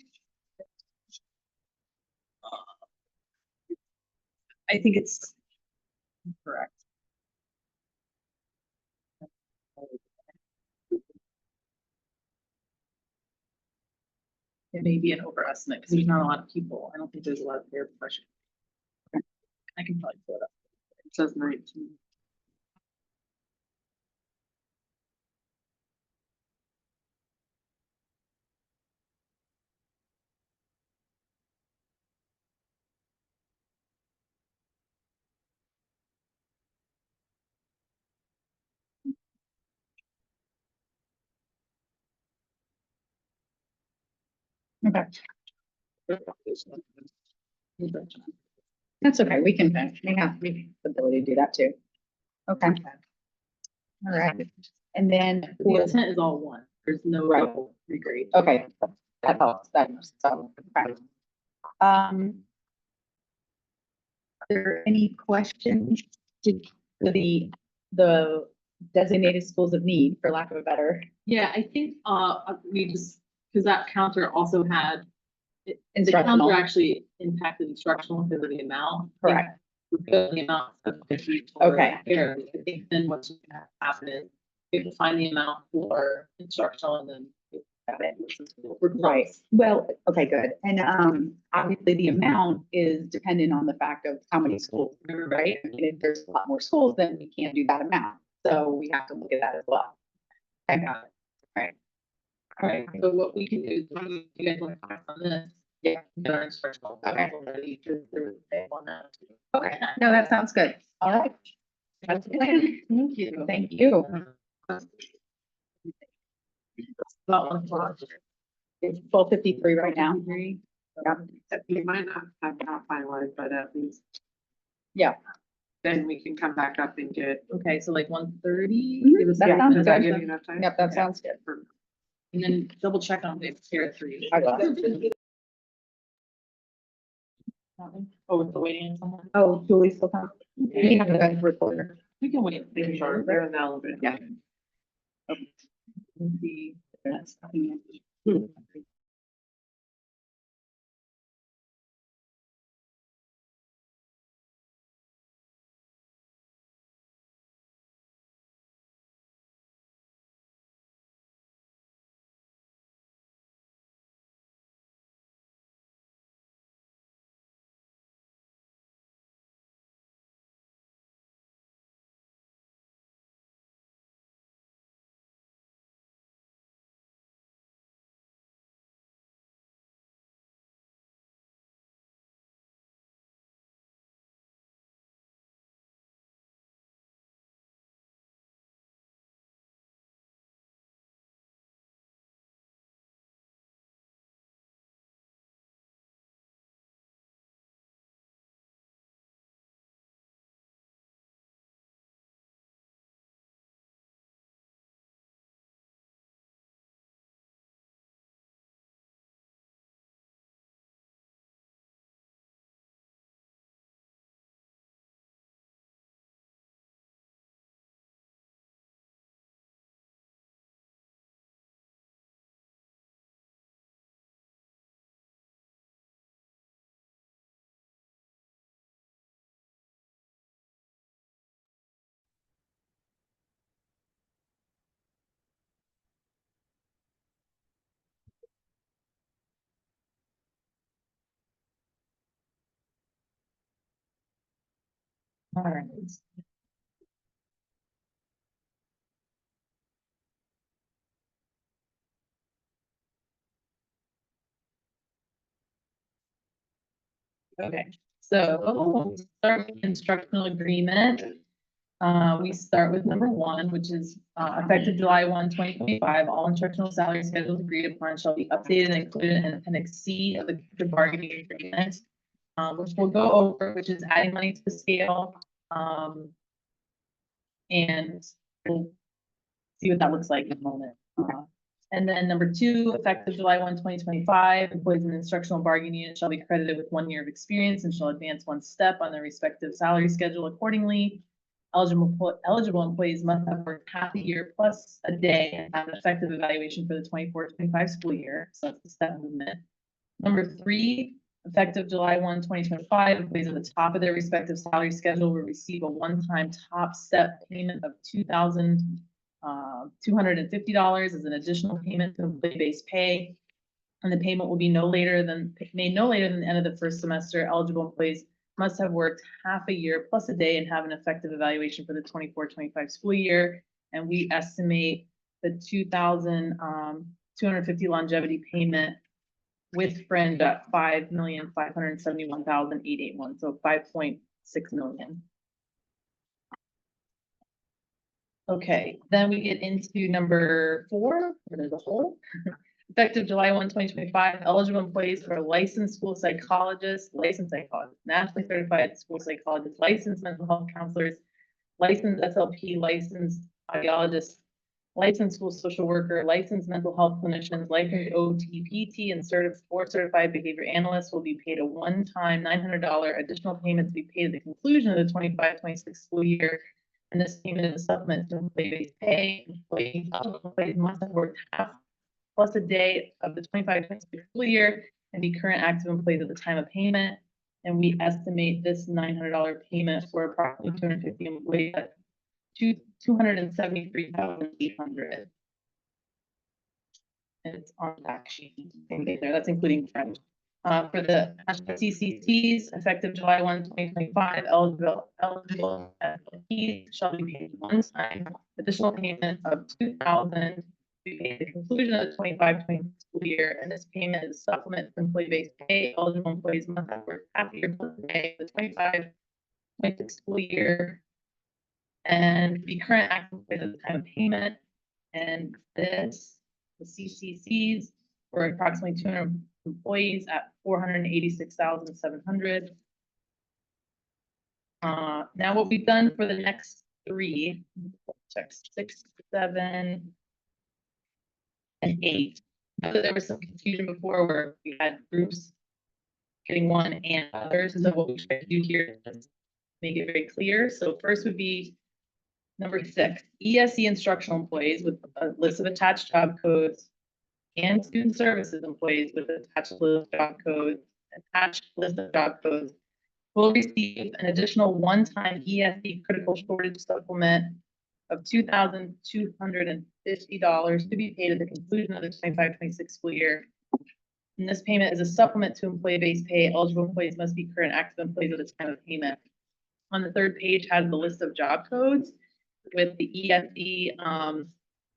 I think it's correct. It may be an overestimate, because there's not a lot of people, I don't think there's a lot of paraprofessional. I can probably pull it up. It says 19. Okay. That's okay. We can, we have the ability to do that too. Okay. All right. And then, The intent is all one, there's no Right. double regrade. okay, that helps. That, so, okay. Are there any questions to the designated schools of need, for lack of a better? Yeah, I think, we just, because that counter also had, the Instructional. counter actually impacted instructional because of the amount. Correct. Because the amount of 50 for Okay. here, I think then what's gonna happen is you have to find the amount for instructional and then. We're Right. close. Well, okay, good. And, obviously the amount is dependent on the fact of how many schools, right? I mean, if there's a lot more schools, then we can't do that amount. So we have to look at that as well. I got it. Right. All right, so what we can do is, when you guys want to pass on this. Yeah. Get our instructional. Okay. Ready, because there was a table on that. Okay, no, that sounds good. All right. That's the plan. Thank you. Thank you. About 1 o'clock. It's 12:53 right now. Yep. We might not have that finalized, but at least. Yeah. Then we can come back up and get. Okay, so like 1:30. Mhm, Give us that a- sounds Does that good. give you enough time? Yep, that Okay. sounds good. And then double check on the tier 3. I will. Oh, we're still waiting on someone. Oh, Julie's still coming. We have a reporter. We can wait. They're in the elevator. Yeah. The- that's coming in. All right. Okay, so start with instructional agreement. We start with number one, which is effective July 1, 2025. All instructional salary schedules agreed upon shall be updated and included in Appendix C of the bargaining agreement, which we'll go over, which is adding money to the scale. And we'll see what that looks like in a moment. And then number two, effective July 1, 2025, employees in the instructional bargaining unit shall be credited with 1 year of experience and shall advance one step on their respective salary schedule accordingly. Eligible employees must have worked half a year plus a day and have an effective evaluation for the 24-25 school year. So that's the step movement. Number three, effective July 1, 2025, employees at the top of their respective salary schedule will receive a one-time top step payment of $2,250 as an additional payment to employee-based pay. And the payment will be made no later than the end of the first semester. Eligible employees must have worked half a year plus a day and have an effective evaluation for the 24-25 school year. And we estimate the $2,250 longevity payment with fringe at $5,571,881, so 5.6 million. Okay, then we get into number four, where there's a hole. Effective July 1, 2025, eligible employees who are licensed school psychologists, nationally certified school psychologists, licensed mental health counselors, licensed SLP, licensed audiologists, licensed school social worker, licensed mental health clinicians, licensed OT, PT, and certified behavior analysts will be paid a one-time $900 additional payment to be paid at the conclusion of the 25-26 school year. And this payment is a supplement to employee-based pay. Employees must have worked half plus a day of the 25-26 school year and be current active employees at the time of payment. And we estimate this $900 payment for approximately 250 employees at $273,800. And it's on the back sheet. There, that's including French. For the CCCs, effective July 1, 2025, eligible SLPs shall be paid one time additional payment of $2,000 be paid at the conclusion of the 25-26 school year, and this payment is supplement to employee-based pay. Eligible employees must have worked half a year plus a day of the 25-26 school year and be current active at the time of payment. And this, the CCCs, for approximately 200 employees at $486,700. Now what we've done for the next three, check 6, 7, and 8. Now that there was some confusion before where we had groups getting one and others, so what we try to do here is make it very clear. So first would be number 6, ESE instructional employees with a list of attached job codes and student services employees with attached list of job codes, will receive an additional one-time ESE critical shortage supplement of $2,250 to be paid at the conclusion of the 25-26 school year. And this payment is a supplement to employee-based pay. Eligible employees must be current active employees at the time of payment. On the third page has the list of job codes with the ESE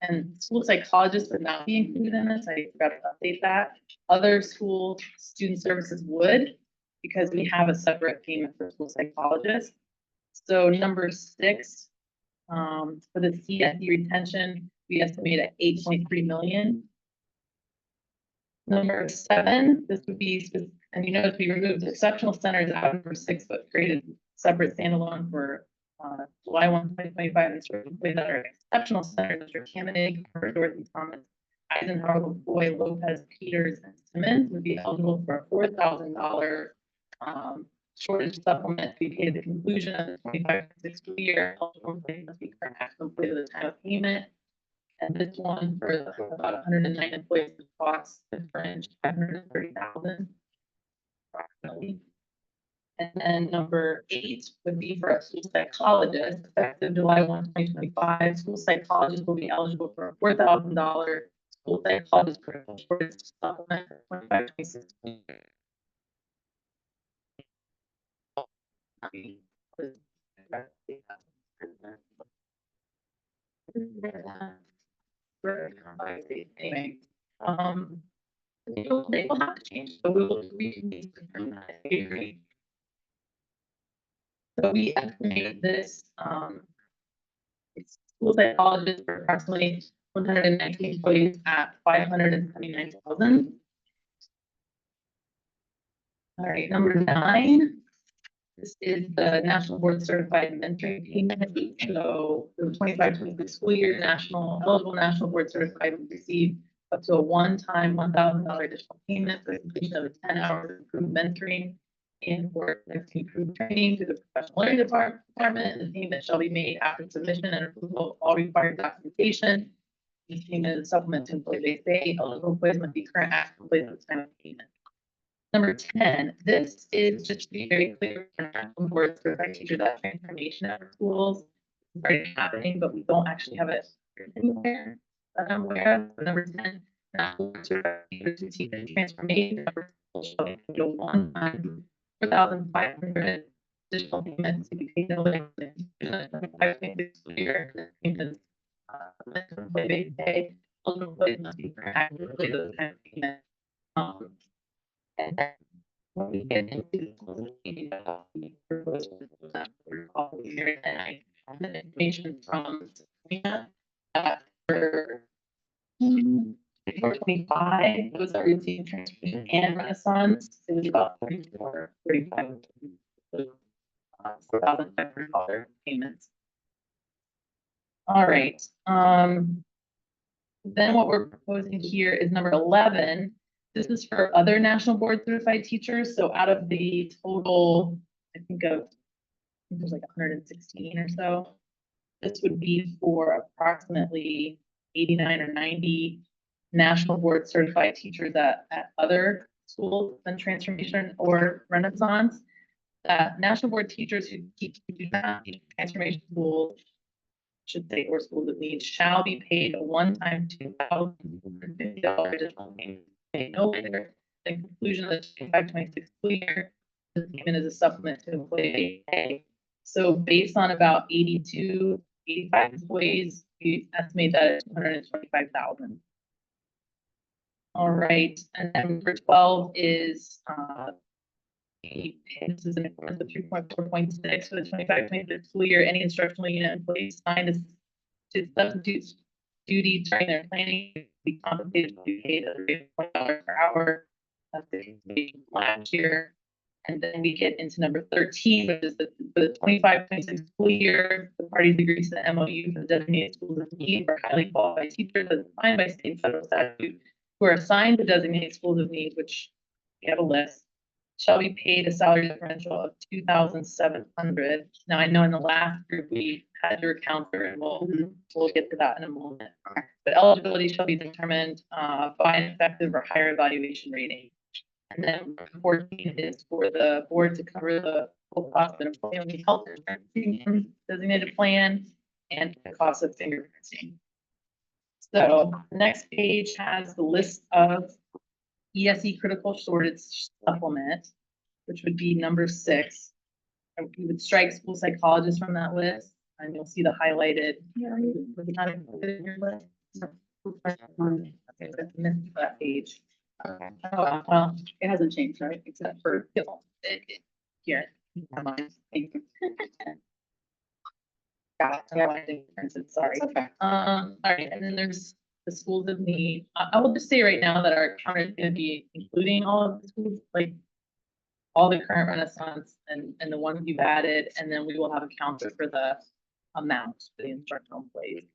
and school psychologists would not be included in this. I forgot to update that. Other school student services would, because we have a separate payment for school psychologists. So number 6, for the CSE retention, we estimate at 8.3 million. Number 7, this would be, and you notice we removed exceptional centers out of number 6, but created separate standalone for July 1, 2025, and certain employees that are exceptional centers, Mr. Kamenig, Dorothy Thomas, Eisenhower, Boy, Lopez, Peters, and Simmons would be eligible for a $4,000 shortage supplement to be paid at the conclusion of the 25-26 school year. Eligible employees must be current active employees at the time of payment. And this one for about 109 employees would cost the fringe $530,000 approximately. And then number 8 would be for a school psychologist. Effective July 1, 2025, school psychologists will be eligible for a $4,000 school psychologist critical shortage supplement for 25-26 school year. Anyway, they will have to change, so we will reconvene to confirm that. I agree. So we estimate this school psychologists for approximately 119 employees at 579,000. All right, number 9. This is the National Board Certified Mentoring Payment. So the 25-26 school year, eligible National Board Certified will receive up to a one-time $1,000 additional payment for the completion of 10 hours of improved mentoring and for improved training through the professional learning department. The payment shall be made after submission and approval of all required documentation. This payment is supplement to employee-based pay. Eligible employees must be current active employees at the time of payment. Number 10, this is just to be very clear for national board certified teachers that transformation at our schools is already happening, but we don't actually have it anywhere that I'm aware of. So number 10, national board certified teachers who teach in transformation at our schools shall be paid a one-time 4,500 additional payment to be paid no later than the 25-26 school year. Payments, employee-based pay. Eligible employees must be current active employees at the time of payment. And then when we get into the information from Sabrina for 25, it was our routine transportation and Renaissance. It was about 34, 35, $4,500 payments. All right. Then what we're proposing here is number 11. This is for other national board certified teachers. So out of the total, I think there's like 116 or so. This would be for approximately 89 or 90 national board certified teachers at other schools than Transformation or Renaissance. National board teachers who do not teach transformation schools, should say, or schools of need, shall be paid a one-time $2,050 additional payment. No later than conclusion of the 25-26 school year. The payment is a supplement to employee pay. So based on about 82, 85 employees, we estimate that it's 225,000. All right, and then number 12 is this is in accordance with 3.4.6 for the 25-26 school year. Any instructional unit employee assigned to substitute duty during their planning be compensated to be paid at a rate of $20 per hour. That's the last year. And then we get into number 13, which is for the 25-26 school year. The parties agree to the MOU for the designated schools of need for highly qualified teachers as defined by state and federal statute who are assigned to designated schools of need, which we have a list, shall be paid a salary differential of $2,700. Now I know in the last group we had your counter, and we'll get to that in a moment. But eligibility shall be determined by an effective or higher evaluation rating. And then 14 is for the board to cover the full cost of employee health insurance premium designated plan and the cost of fingerprinting. So the next page has the list of ESE critical shortage supplement, which would be number 6. And we would strike school psychologists from that list, and you'll see the highlighted. Was it not included in your list? Okay, so I missed that page. Okay. Oh, well, It hasn't changed, right? Except for here. Never mind. thank you. Got it. Yeah, I didn't print it, sorry. It's okay. All right, and then there's the schools of need. I will just say right now that our counter is gonna be including all of the schools, like all the current Renaissance and the ones you've added, and then we will have a counter for the amount for the instructional employees.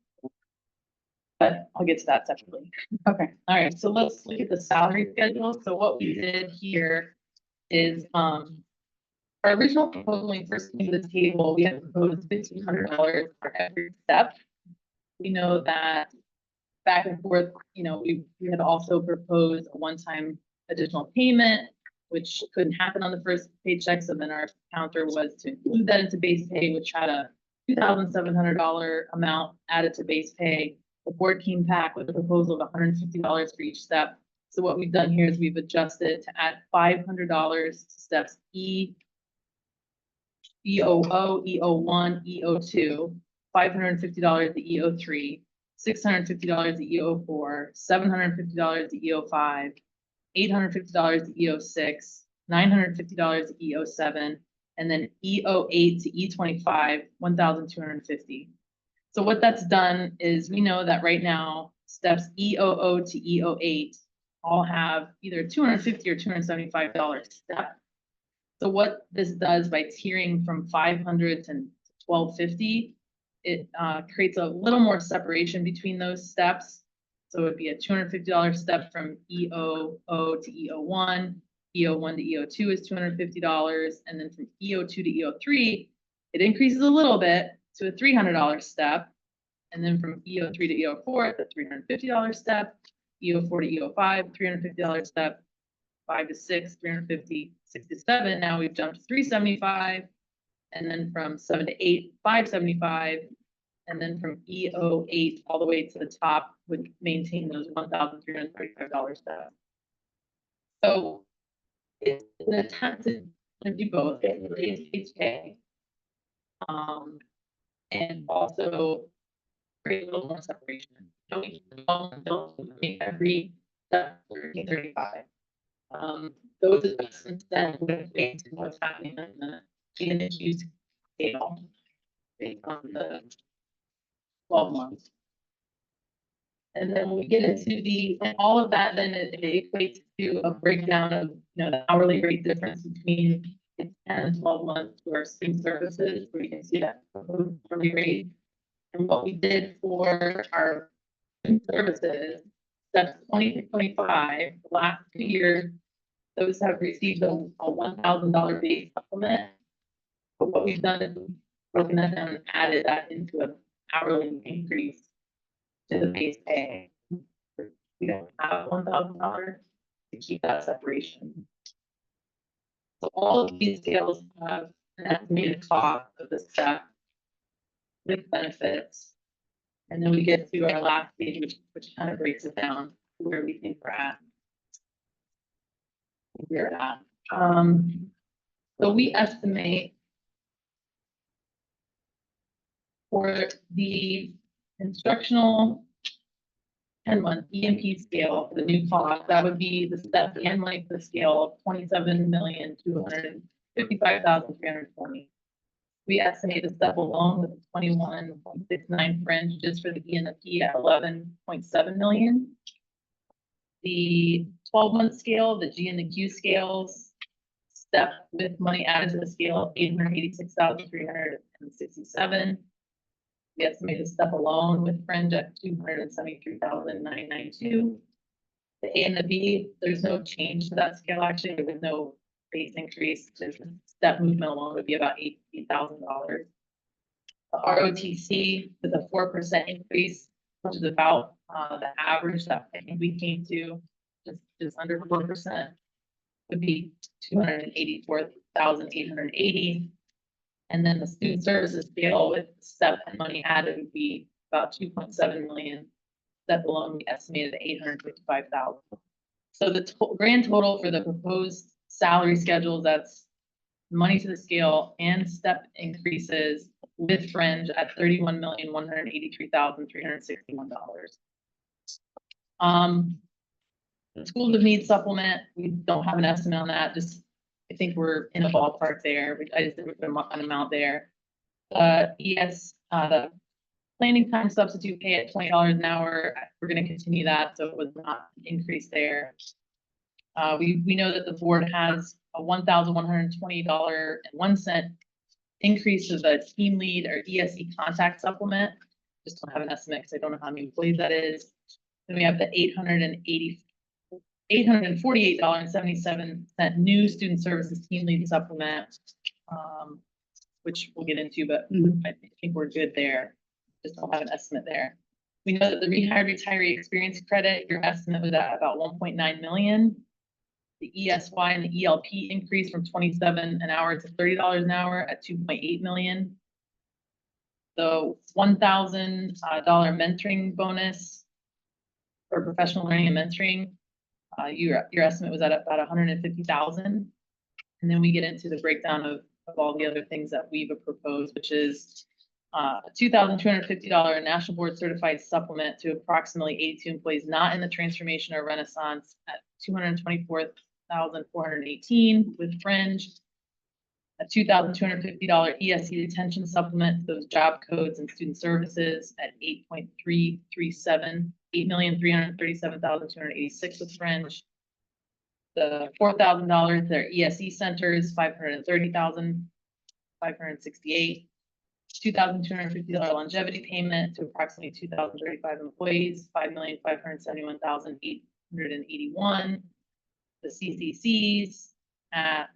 But I'll get to that separately. Okay. All right, so let's look at the salary schedule. So what we did here is, our original proposal, when we first came to the table, we had proposed $1,500 for every step. We know that back and forth, we had also proposed a one-time additional payment, which couldn't happen on the first paycheck. So then our counter was to include that into base pay, which had a $2,700 amount added to base pay. The board came back with a proposal of $150 for each step. So what we've done here is we've adjusted to add $500 to steps EOO, EO1, EO2, $550 to EO3, $650 to EO4, $750 to EO5, $850 to EO6, $950 to EO7, and then EO8 to E25, $1,250. So what that's done is we know that right now, steps EOO to EO8 all have either a $250 or $275 step. So what this does by tiering from 500 to 1250, it creates a little more separation between those steps. So it'd be a $250 step from EOO to EO1, EO1 to EO2 is $250, and then from EO2 to EO3, it increases a little bit to a $300 step. And then from EO3 to EO4, the $350 step, EO4 to EO5, $350 step, 5 to 6, 350, 6 to 7. Now we've jumped to 375, and then from 7 to 8, 575, and then from EO8 all the way to the top would maintain those $1,335 steps. So it's an attempt to do both, raise HK, and also create a little more separation. Don't make every step 1335. Those adjustments then would equate to what's happening in the use scale based on the 12 months. And then when we get into all of that, then it equates to a breakdown of, the hourly rate difference between the 10 and 12 months for student services, where you can see that hourly rate. And what we did for our student services, that's 2025, the last 2 years, those have received a $1,000 base supplement. But what we've done is broken that down and added that into an hourly increase to the base pay. We don't have $1,000 to keep that separation. So all of these scales have an estimated cost of the step with benefits. And then we get to our last page, which kind of breaks it down to where we think we're at. So we estimate for the instructional 10-month EMP scale for the new cost, that would be the step and length of scale of $27,255,320. We estimate the step alone with 21.69 fringe just for the ENP at 11.7 million. The 12-month scale, the G and the Q scales, step with money added to the scale, 886,367. We estimate the step alone with fringe at 273,992. The A and the B, there's no change to that scale. Actually, there was no base increase. Just step movement alone would be about $8,000. The ROTC is a 4% increase, which is about the average that I think we came to, just under 4%, would be 284,880. And then the student services scale with step and money added would be about 2.7 million. Step alone, we estimated at 855,000. So the grand total for the proposed salary schedules, that's money to the scale and step increases with fringe at $31,183,361. The schools of need supplement, we don't have an estimate on that. I think we're in a ballpark there. I just didn't put an amount there. The planning time substitute pay at $20 an hour. We're going to continue that, so it was not an increase there. We know that the board has a $1,120.01 increase to the team lead or ESE contact supplement. Just don't have an estimate because I don't know how many employees that is. Then we have the $848.77 new student services team lead supplement, which we'll get into, but I think we're good there. Just don't have an estimate there. We know that the rehired retiree experience credit, your estimate was at about 1.9 million. The ESY and the ELP increased from 27 an hour to $30 an hour at 2.8 million. The $1,000 mentoring bonus for professional learning and mentoring, your estimate was at about 150,000. And then we get into the breakdown of all the other things that we've proposed, which is a $2,250 National Board Certified Supplement to approximately 82 employees not in the transformation or renaissance at $224,418 with fringe. a $2,250 ESC detention supplement, those job codes and student services at 8.337, 8,337,286 with fringe. The $4,000, their ESE centers, 530,568. $2,250 longevity payment to approximately 2,035 employees, 5,571,881. The CCCs at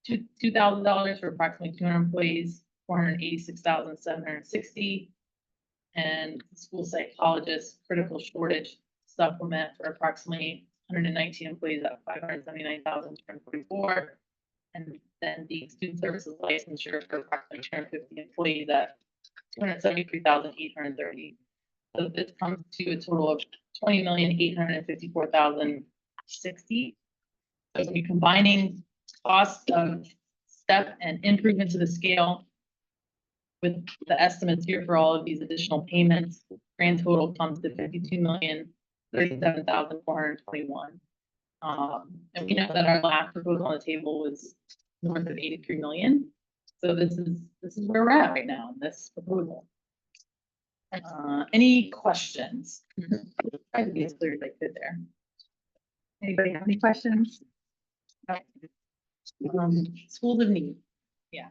$2,000 for approximately 200 employees, 486,760. And school psychologist critical shortage supplement for approximately 119 employees at 579,244. And then the student services licensure for approximately 250 employees at 273,830. So this comes to a total of 20,854,060. So we're combining cost of step and improvement to the scale with the estimates here for all of these additional payments. Grand total comes to 52,037,421. And we know that our last proposal on the table was north of 83 million. So this is where we're at right now in this proposal. Any questions? Try to be as clear as I could there. Anybody have any questions? Schools of need. Yeah.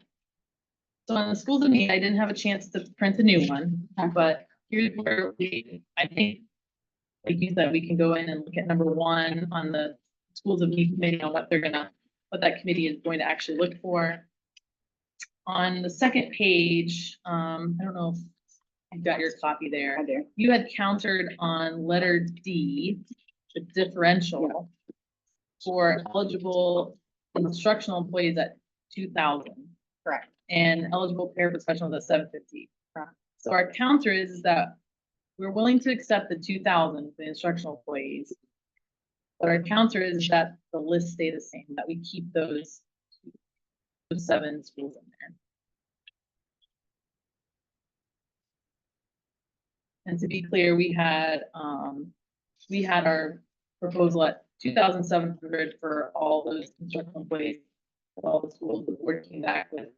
So on the schools of need, I didn't have a chance to print a new one, but here's where I think, like you said, we can go in and look at number one on the schools of need committee on what that committee is going to actually look for. On the second page, I don't know if you've got your copy there. Right there. You had countered on letter D, the differential for eligible instructional employees at 2,000. Correct. And eligible paraprofessionals at 750. So our counter is that we're willing to accept the 2,000 for the instructional employees. But our counter is that the list stay the same, that we keep those 7 schools in there. And to be clear, we had our proposal at 2,700 for all those instructional employees, for all the schools. The board came back with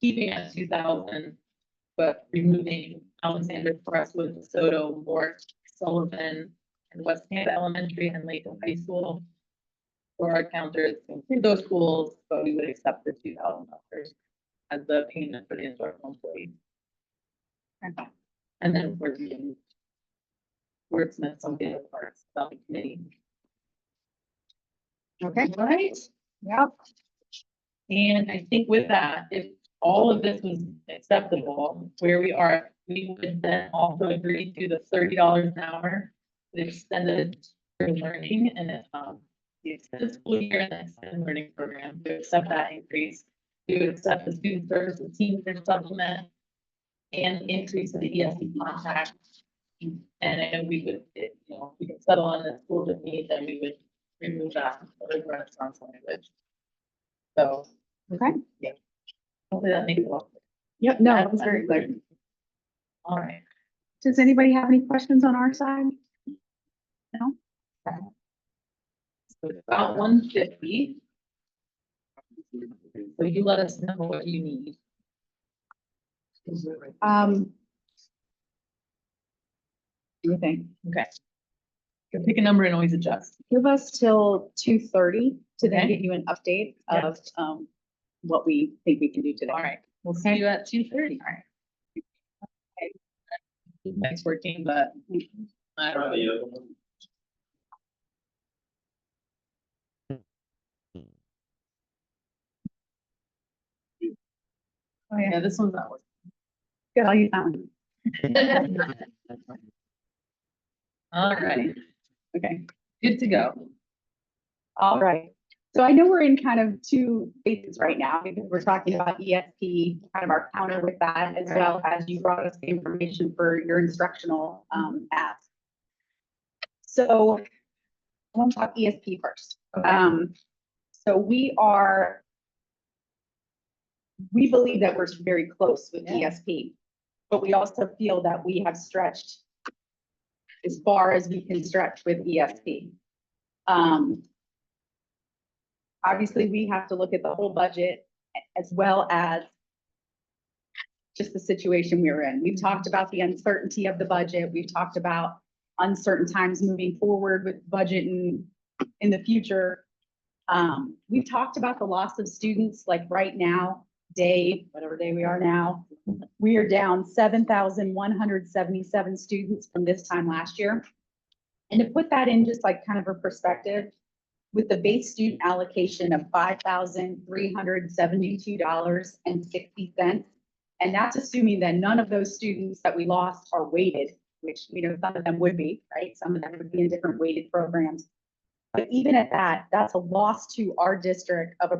keeping at 2,000, but removing Alexander, Crestwood, DeSoto, Mork, Sullivan, and West Tampa Elementary and Latham High School. For our counters, to include those schools, but we would accept the $2,000 as the payment for the instructional employees. And then we're doing wordsmith some of the other parts about the committee. Okay. Right? Yep. And I think with that, if all of this was acceptable, where we are, we would then also agree to the $30 an hour, the extended learning and the extended school year and the extended learning program. To accept that increase, we would accept the student services team supplement and increase of the ESC contract. And we would, we could settle on the schools of need, then we would remove that for the Renaissance language. So. Okay. Yeah. Hopefully that makes it all clear. Yep. No, that was very clear. All right. Does anybody have any questions on our side? No? So it's about 150. So you let us know what you need. What do you think? Okay. You can pick a number and always adjust. Give us till 2:30 to then Okay. give you an update Yeah. of what we think we can do today. All right. We'll see you at 2:30. All right. Mike's working, but I don't know. Oh yeah, this one's not working. Good, I'll use that one. All right, Okay. good to go. All right. So I know we're in kind of two phases right now because we're talking about ESP, kind of our counter with that, as well as you brought us the information for your instructional apps. So I want to talk ESP first. So we believe that we're very close with ESP, but we also feel that we have stretched as far as we can stretch with ESP. Obviously, we have to look at the whole budget as well as just the situation we were in. We've talked about the uncertainty of the budget. We've talked about uncertain times moving forward with budget and in the future. We've talked about the loss of students, like right now, whatever day we are now, we are down 7,177 students from this time last year. And to put that in just like kind of a perspective, with the base student allocation of $5,372.60. And that's assuming that none of those students that we lost are weighted, which, you know, some of them would be, right? Some of them would be in different weighted programs. But even at that, that's a loss to our district of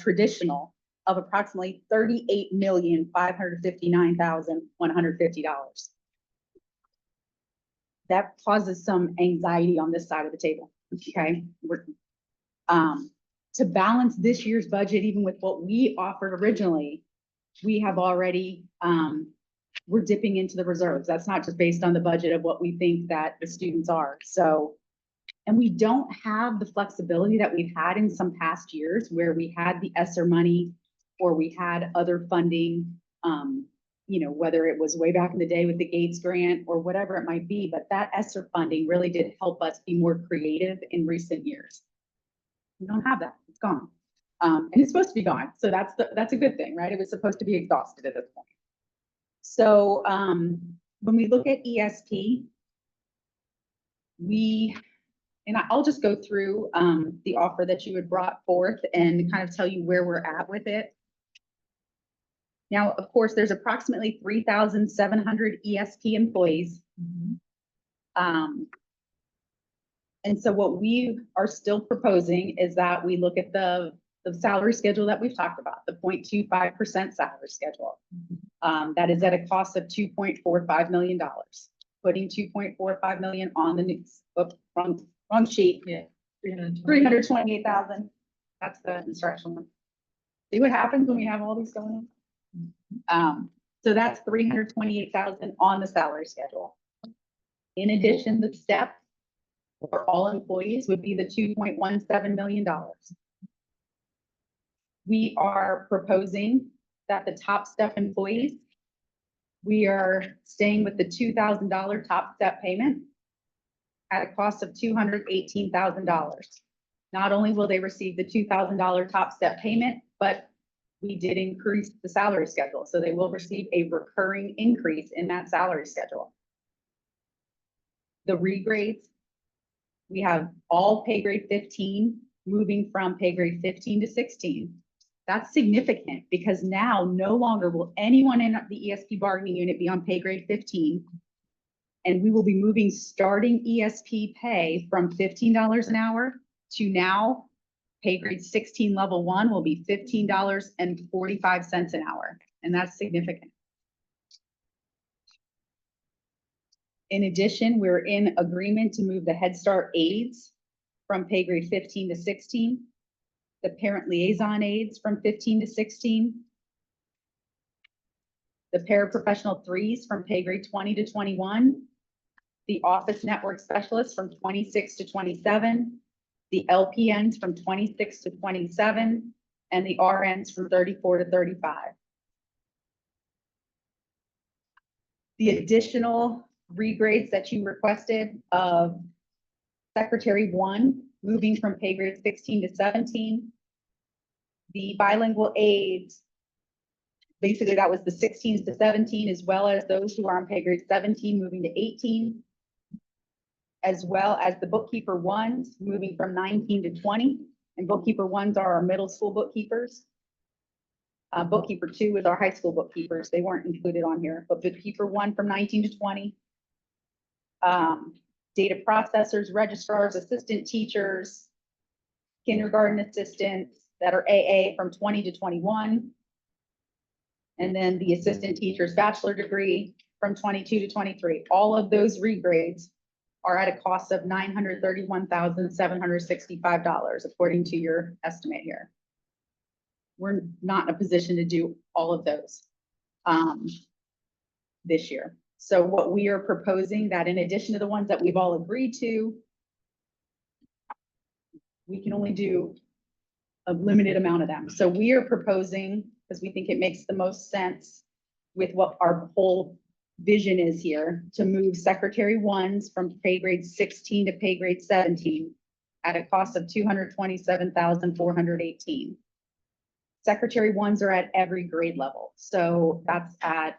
traditional of approximately $38,559,150. That causes some anxiety on this side of the table, okay? To balance this year's budget, even with what we offered originally, we have already, we're dipping into the reserves. That's not just based on the budget of what we think that the students are. So, and we don't have the flexibility that we've had in some past years where we had the ESSER money or we had other funding, you know, whether it was way back in the day with the Gates grant or whatever it might be, but that ESSER funding really did help us be more creative in recent years. We don't have that, it's gone. And it's supposed to be gone. So that's a good thing, right? It was supposed to be exhausted at this point. So when we look at ESP, and I'll just go through the offer that you had brought forth and kind of tell you where we're at with it. Now, of course, there's approximately 3,700 ESP employees. And so what we are still proposing is that we look at the salary schedule that we've talked about, the 0.25% salary schedule. That is at a cost of $2.45 million, putting $2.45 million on the news. Wrong sheet. Yeah. 328,000. That's the instructional one. See what happens when we have all these going on? So that's 328,000 on the salary schedule. In addition, the step for all employees would be the $2.17 million. We are proposing that the top step employees, we are staying with the $2,000 top step payment at a cost of $218,000. Not only will they receive the $2,000 top step payment, but we did increase the salary schedule. So they will receive a recurring increase in that salary schedule. The regrades, we have all pay grade 15 moving from pay grade 15 to 16. That's significant because now no longer will anyone in the ESP bargaining unit be on pay grade 15. And we will be moving starting ESP pay from $15 an hour to now pay grade 16 level 1 will be $15.45 an hour. And that's significant. In addition, we're in agreement to move the Head Start aides from pay grade 15 to 16, the parent liaison aides from 15 to 16, the paraprofessional 3s from pay grade 20 to 21, the office network specialists from 26 to 27, the LPNs from 26 to 27, and the RNs from 34 to 35. The additional regrades that you requested of Secretary 1, moving from pay grade 16 to 17, the bilingual aides, basically that was the 16s to 17, as well as those who are on pay grade 17 moving to 18, as well as the bookkeeper 1s moving from 19 to 20, and bookkeeper 1s are our middle school bookkeepers. Bookkeeper 2 is our high school bookkeepers. They weren't included on here, but bookkeeper 1 from 19 to 20. Data processors, registrars, assistant teachers, kindergarten assistants that are AA from 20 to 21. And then the assistant teacher's bachelor degree from 22 to 23. All of those regrades are at a cost of $931,765, according to your estimate here. We're not in a position to do all of those this year. So what we are proposing that in addition to the ones that we've all agreed to, we can only do a limited amount of them. So we are proposing, because we think it makes the most sense with what our whole vision is here, to move secretary ones from pay grade 16 to pay grade 17 at a cost of $227,418. Secretary ones are at every grade level. So that's at,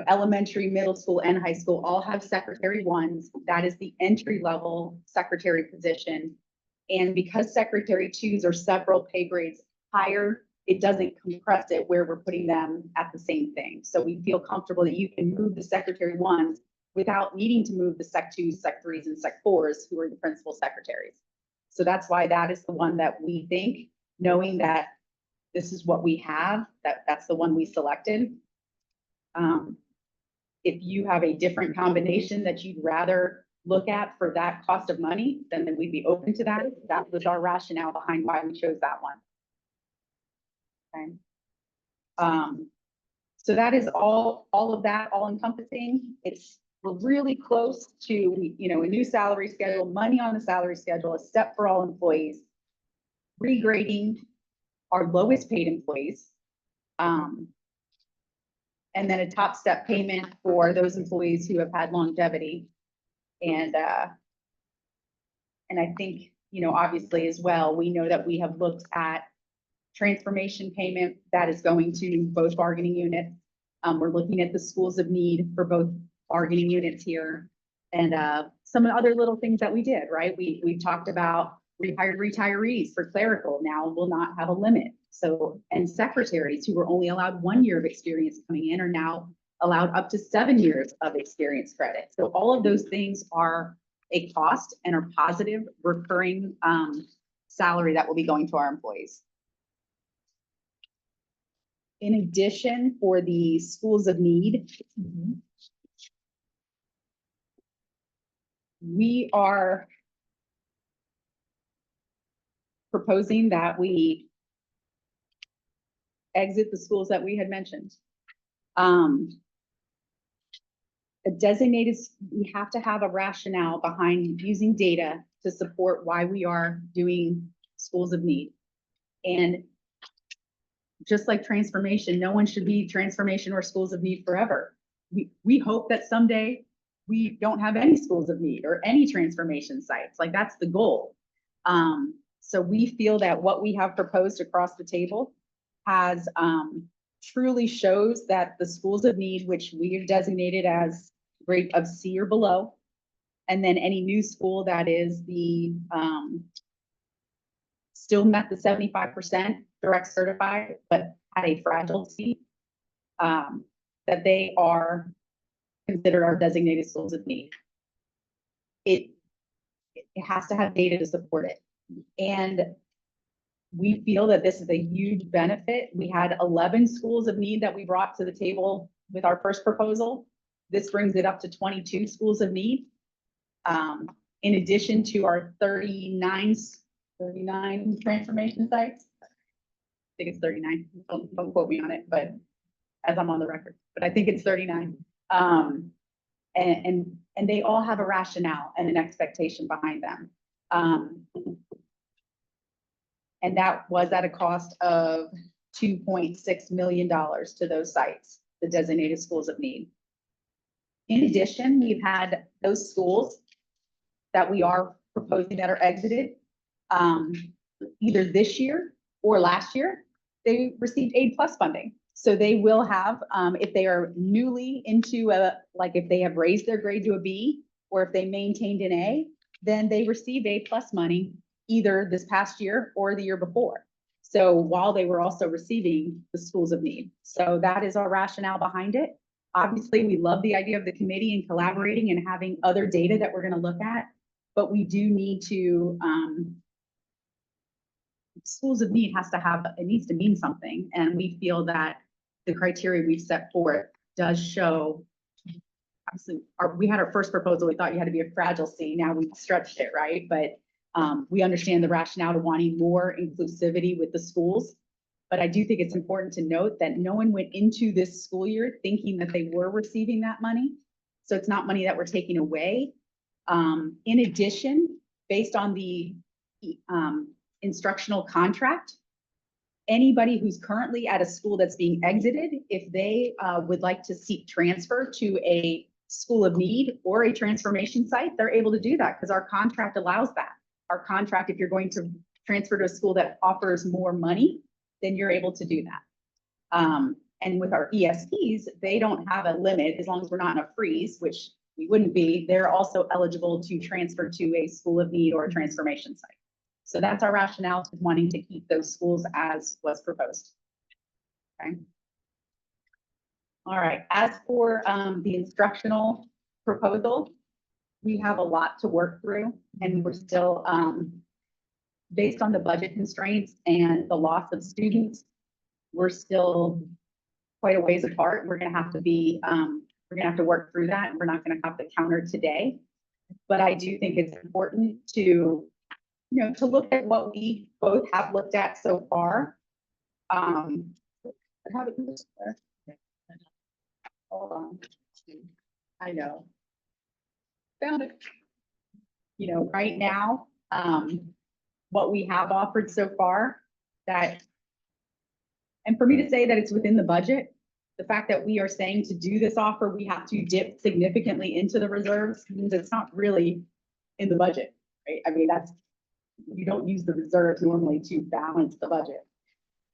elementary, middle school, and high school all have secretary ones. That is the entry level secretary position. And because secretary twos are several pay grades higher, it doesn't compress it where we're putting them at the same thing. So we feel comfortable that you can move the secretary ones without needing to move the sec twos, sec threes, and sec fours, who are the principal secretaries. So that's why that is the one that we think, knowing that this is what we have, that's the one we selected. If you have a different combination that you'd rather look at for that cost of money, then we'd be open to that. That was our rationale behind why we chose that one. Okay. So that is all of that, all encompassing. We're really close to, a new salary schedule, money on the salary schedule, a step for all employees, regrading our lowest paid employees, and then a top step payment for those employees who have had longevity. And I think, obviously as well, we know that we have looked at transformation payment that is going to both bargaining units. We're looking at the schools of need for both bargaining units here, and some other little things that we did, right? We talked about rehired retirees for clerical now will not have a limit. So, and secretaries who were only allowed 1 year of experience coming in are now allowed up to 7 years of experience credit. So all of those things are a cost and are positive recurring salary that will be going to our employees. In addition, for the schools of need, we are proposing that we exit the schools that we had mentioned. A designated, we have to have a rationale behind using data to support why we are doing schools of need. And just like transformation, no one should be transformation or schools of need forever. We hope that someday we don't have any schools of need or any transformation sites. Like, that's the goal. So we feel that what we have proposed across the table has truly shows that the schools of need, which we have designated as grade of C or below, and then any new school that is the still met the 75% direct certified, but had a fragile C, that they are considered our designated schools of need. It has to have data to support it. And we feel that this is a huge benefit. We had 11 schools of need that we brought to the table with our first proposal. This brings it up to 22 schools of need. In addition to our 39 transformation sites. I think it's 39. Don't quote me on it, but as I'm on the record, but I think it's 39. And they all have a rationale and an expectation behind them. And that was at a cost of $2.6 million to those sites, the designated schools of need. In addition, we've had those schools that we are proposing that are exited, either this year or last year, they received A+ funding. So they will have, if they are newly into like if they have raised their grade to a B, or if they maintained an A, then they receive A+ money either this past year or the year before. So while they were also receiving the schools of need. So that is our rationale behind it. Obviously, we love the idea of the committee and collaborating and having other data that we're going to look at, but we do need to, schools of need has to have, it needs to mean something. And we feel that the criteria we've set forth does show, obviously, we had our first proposal, we thought you had to be a fragile C, now we've stretched it, right? But we understand the rationale to wanting more inclusivity with the schools. But I do think it's important to note that no one went into this school year thinking that they were receiving that money. So it's not money that we're taking away. In addition, based on the instructional contract, anybody who's currently at a school that's being exited, if they would like to seek transfer to a school of need or a transformation site, they're able to do that because our contract allows that. Our contract, if you're going to transfer to a school that offers more money, then you're able to do that. And with our ESPs, they don't have a limit as long as we're not in a freeze, which we wouldn't be. They're also eligible to transfer to a school of need or a transformation site. So that's our rationale to wanting to keep those schools as was proposed. Okay. All right, as for the instructional proposal, we have a lot to work through and we're still, based on the budget constraints and the loss of students, we're still quite a ways apart. We're gonna have to be, we're gonna have to work through that. We're not gonna have the counter today. But I do think it's important to, to look at what we both have looked at so far. I have it there. Hold on. I know. Found it. Right now, what we have offered so far that, and for me to say that it's within the budget, the fact that we are saying to do this offer, we have to dip significantly into the reserves means it's not really in the budget, right? I mean, you don't use the reserves normally to balance the budget,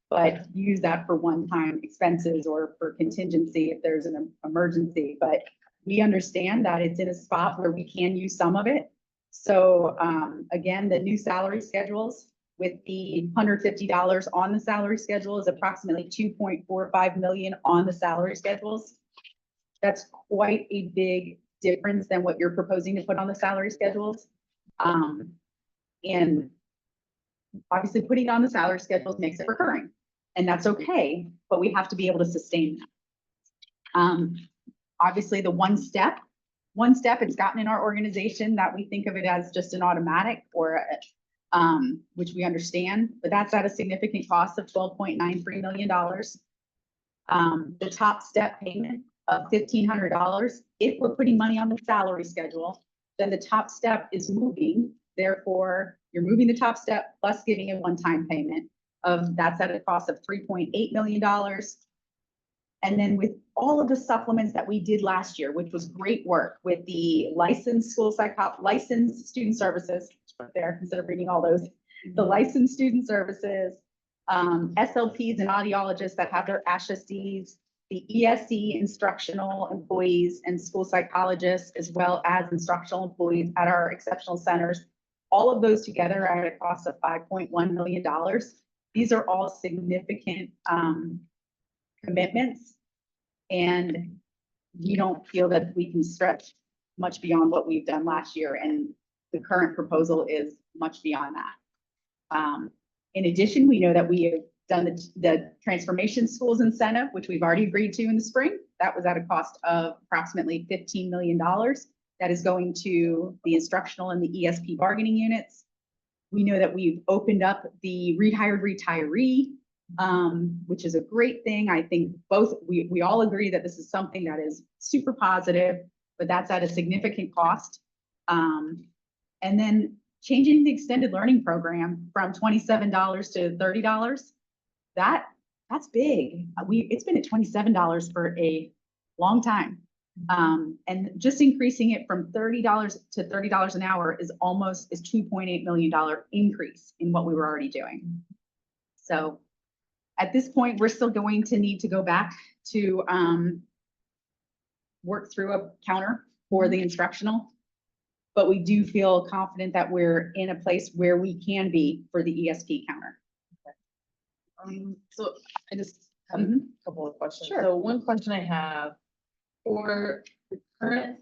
but use that for one-time expenses or for contingency if there's an emergency. But we understand that it's in a spot where we can use some of it. So again, the new salary schedules with the $150 on the salary schedule is approximately 2.45 million on the salary schedules. That's quite a big difference than what you're proposing to put on the salary schedules. And obviously putting it on the salary schedules makes it recurring, and that's okay, but we have to be able to sustain that. Obviously the one step it's gotten in our organization that we think of it as just an automatic or which we understand, but that's at a significant cost of $12.93 million. The top step payment of $1,500, if we're putting money on the salary schedule, then the top step is moving. Therefore, you're moving the top step plus giving a one-time payment that's at a cost of $3.8 million. And then with all of the supplements that we did last year, which was great work with the licensed licensed student services, there, instead of reading all those, the licensed student services, SLPs and audiologists that have their ASHA-Cs, the ESC instructional employees and school psychologists, as well as instructional employees at our exceptional centers. All of those together are at a cost of $5.1 million. These are all significant commitments, and we don't feel that we can stretch much beyond what we've done last year, and the current proposal is much beyond that. In addition, we know that we have done the transformation schools incentive, which we've already agreed to in the spring. That was at a cost of approximately $15 million. That is going to the instructional and the ESP bargaining units. We know that we've opened up the rehired retiree, which is a great thing. I think we all agree that this is something that is super positive, but that's at a significant cost. And then changing the extended learning program from $27 to $30, that's big. It's been at $27 for a long time. And just increasing it from $30 to $30 an hour is $2.8 million increase in what we were already doing. So at this point, we're still going to need to go back to work through a counter for the instructional, but we do feel confident that we're in a place where we can be for the ESP counter. So I just have a couple of questions. Sure. So one question I have for the current,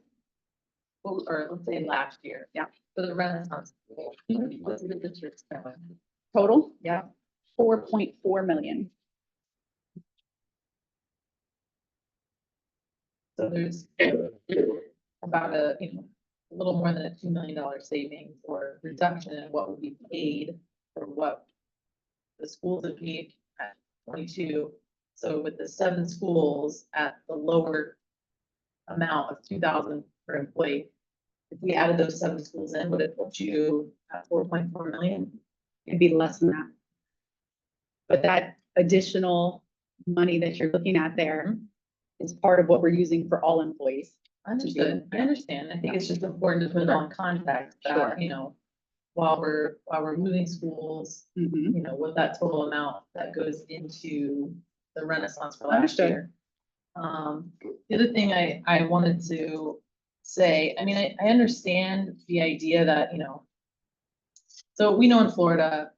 or let's say last year. Yeah. For the Renaissance School, what's the district's spending? Total, yeah, 4.4 million. So there's about a little more than a $2 million savings or reduction in what would be paid for what the schools have paid at 22. So with the 7 schools at the lower amount of 2,000 per employee, if we added those 7 schools in, would it put you at 4.4 million? It'd be less than that. But that additional money that you're looking at there is part of what we're using for all employees. Understood, I understand, I think it's just important to put it on context Sure. that, you know, while we're moving schools, Mhm. you know, what that total amount that goes into the Renaissance for last Understood. year. The other thing I wanted to say, I mean, I understand the idea that, you know, so we know in Florida,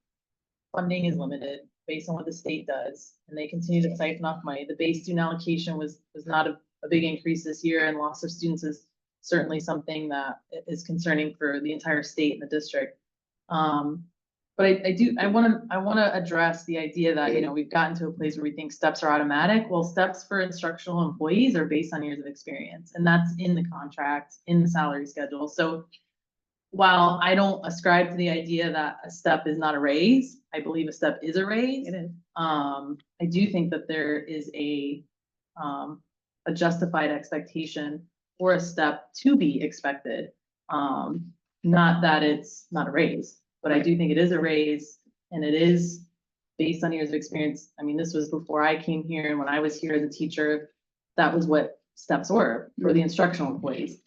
funding is limited based on what the state does, and they continue to siphon off money. The base student allocation was not a big increase this year, and loss of students is certainly something that is concerning for the entire state and the district. But I wanna address the idea that, you know, we've gotten to a place where we think steps are automatic. Well, steps for instructional employees are based on years of experience, and that's in the contract, in the salary schedule. So while I don't ascribe to the idea that a step is not a raise, I believe a step is a raise. It is. I do think that there is a justified expectation for a step to be expected. Not that it's not a raise, but I do think it is a raise, and it is based on years of experience. I mean, this was before I came here, and when I was here as a teacher, that was what steps were for the instructional employees.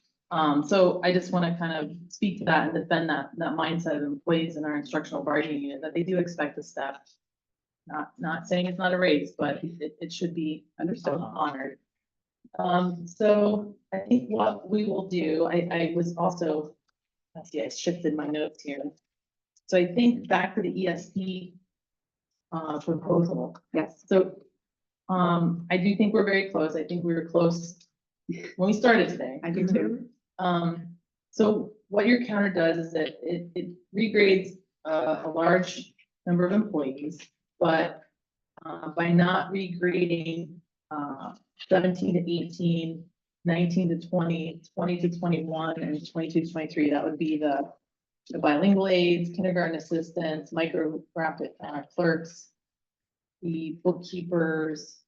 So I just want to kind of speak to that and defend that mindset of employees in our instructional bargaining unit, that they do expect a step. Not saying it's not a raise, but it should be Understood. honored. So I think what we will do, I was also, let's see, I shifted my notes here. So I think back to the ESP proposal. Yes. So, I do think we're very close. I think we were close when we started today. I do too. So what your counter does is that it regrades a large number of employees, but by not regrading 17 to 18, 19 to 20, 20 to 21, and 22 to 23, that would be the bilingual aides, kindergarten assistants, micro graphic clerks, the bookkeepers,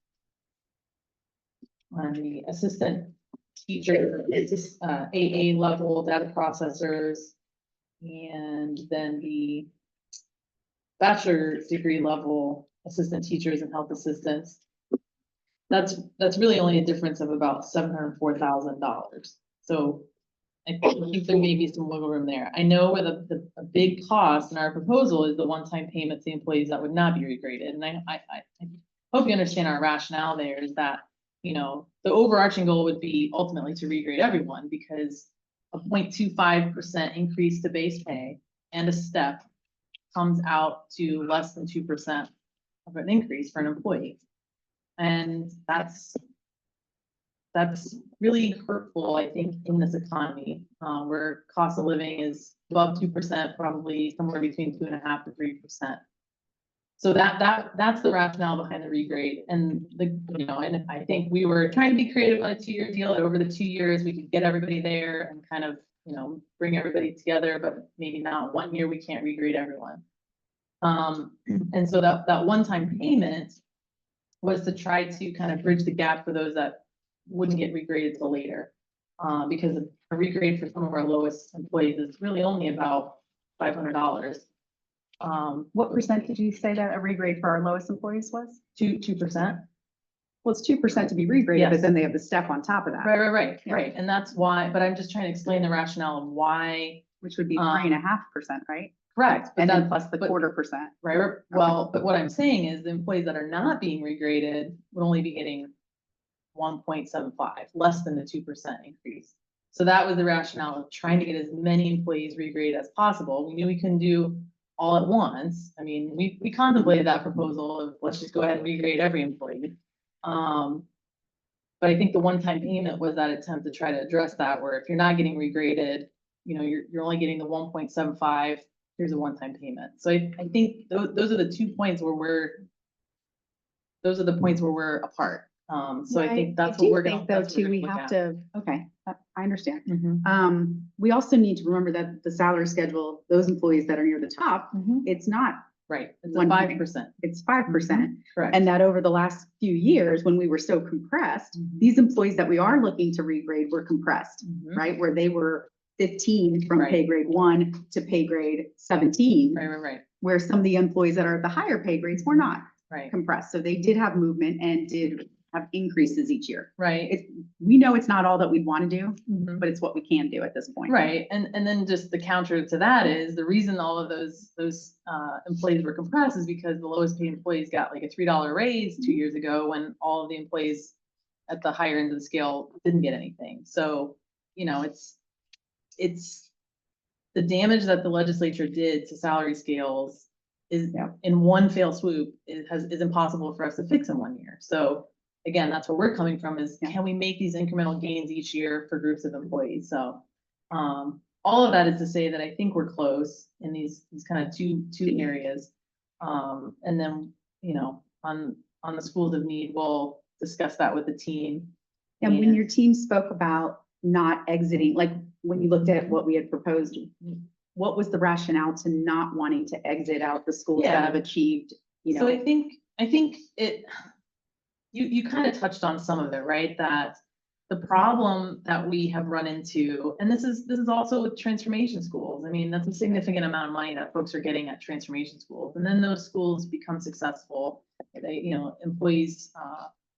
and the assistant teacher, AA level data processors, and then the bachelor's degree level assistant teachers and health assistants. That's really only a difference of about $704,000. So I think there may be some wiggle room there. I know where the big cost in our proposal is the one-time payment to the employees that would not be regraded. And I hope you understand our rationale there is that, you know, the overarching goal would be ultimately to regrade everyone, because a 0.25% increase to base pay and a step comes out to less than 2% of an increase for an employee. And that's really hurtful, I think, in this economy, where cost of living is above 2%, probably somewhere between 2.5% to 3%. So that's the rationale behind the regrade. And and I think we were trying to be creative on a 2-year deal. Over the 2 years, we could get everybody there and kind of, bring everybody together, but maybe not 1 year, we can't regrade everyone. And so that one-time payment was to try to kind of bridge the gap for those that wouldn't get regraded till later. Because a regrade for some of our lowest employees is really only about $500. What percent did you say that a regrade for our lowest employees was? 2%. Well, it's 2% to be regraded, Yes. but then they have the step on top of that. Right. Yeah. And that's why, but I'm just trying to explain the rationale of why. Which would be 3.5%, right? Correct. But And then that, plus the but- 0.25%. right, well, but what I'm saying is the employees that are not being regraded would only be getting 1.75, less than the 2% increase. So that was the rationale of trying to get as many employees regraded as possible. We knew we couldn't do all at once. I mean, we contemplated that proposal of let's just go ahead and regrade every employee. But I think the one-time payment was that attempt to try to address that, where if you're not getting regraded, you're only getting the 1.75, here's a one-time payment. So I think those are the 2 points where those are the points where we're apart. So I think that's what we're gonna. Though that's what too, we're we gonna have look to, okay, I understand. at. Mhm. We also need to remember that the salary schedule, those employees that are near the top, Mhm. it's not, Right, it's a 1.5%. 5%, it's 5%. correct. And that over the last few years, when we were so compressed, Mhm. these employees that we are looking to regrade were compressed, Mhm. right? Where they were 15 from Right. pay grade 1 to pay grade 17, Right. where some of the employees that are at the higher pay grades were not. right, compressed. So they did have movement and did have increases each year. right. We know it's not all that we'd want to do, Mhm. but it's what we can do at this point. Right, and then just the counter to that is, the reason all of those employees were compressed is because the lowest paid employees got like a $3 raise 2 years ago, when all of the employees at the higher end of the scale didn't get anything. So, you know, it's the damage that the legislature did to salary scales is Yeah. in one fell swoop, is impossible for us to fix in 1 year. So again, that's where we're coming from, is can we make these incremental gains each year for groups of employees? So all of that is to say that I think we're close in these kind of two areas. And then, you know, on the schools of need, we'll discuss that with the team. And when your team spoke about not exiting, like when you looked at what we had proposed, what was the rationale to not wanting to exit out the schools that Yeah. have achieved, you So know? I think it, you kind of touched on some of it, right? That the problem that we have run into, and this is also with transformation schools. I mean, that's a significant amount of money that folks are getting at transformation schools. And then those schools become successful. They, you know, employees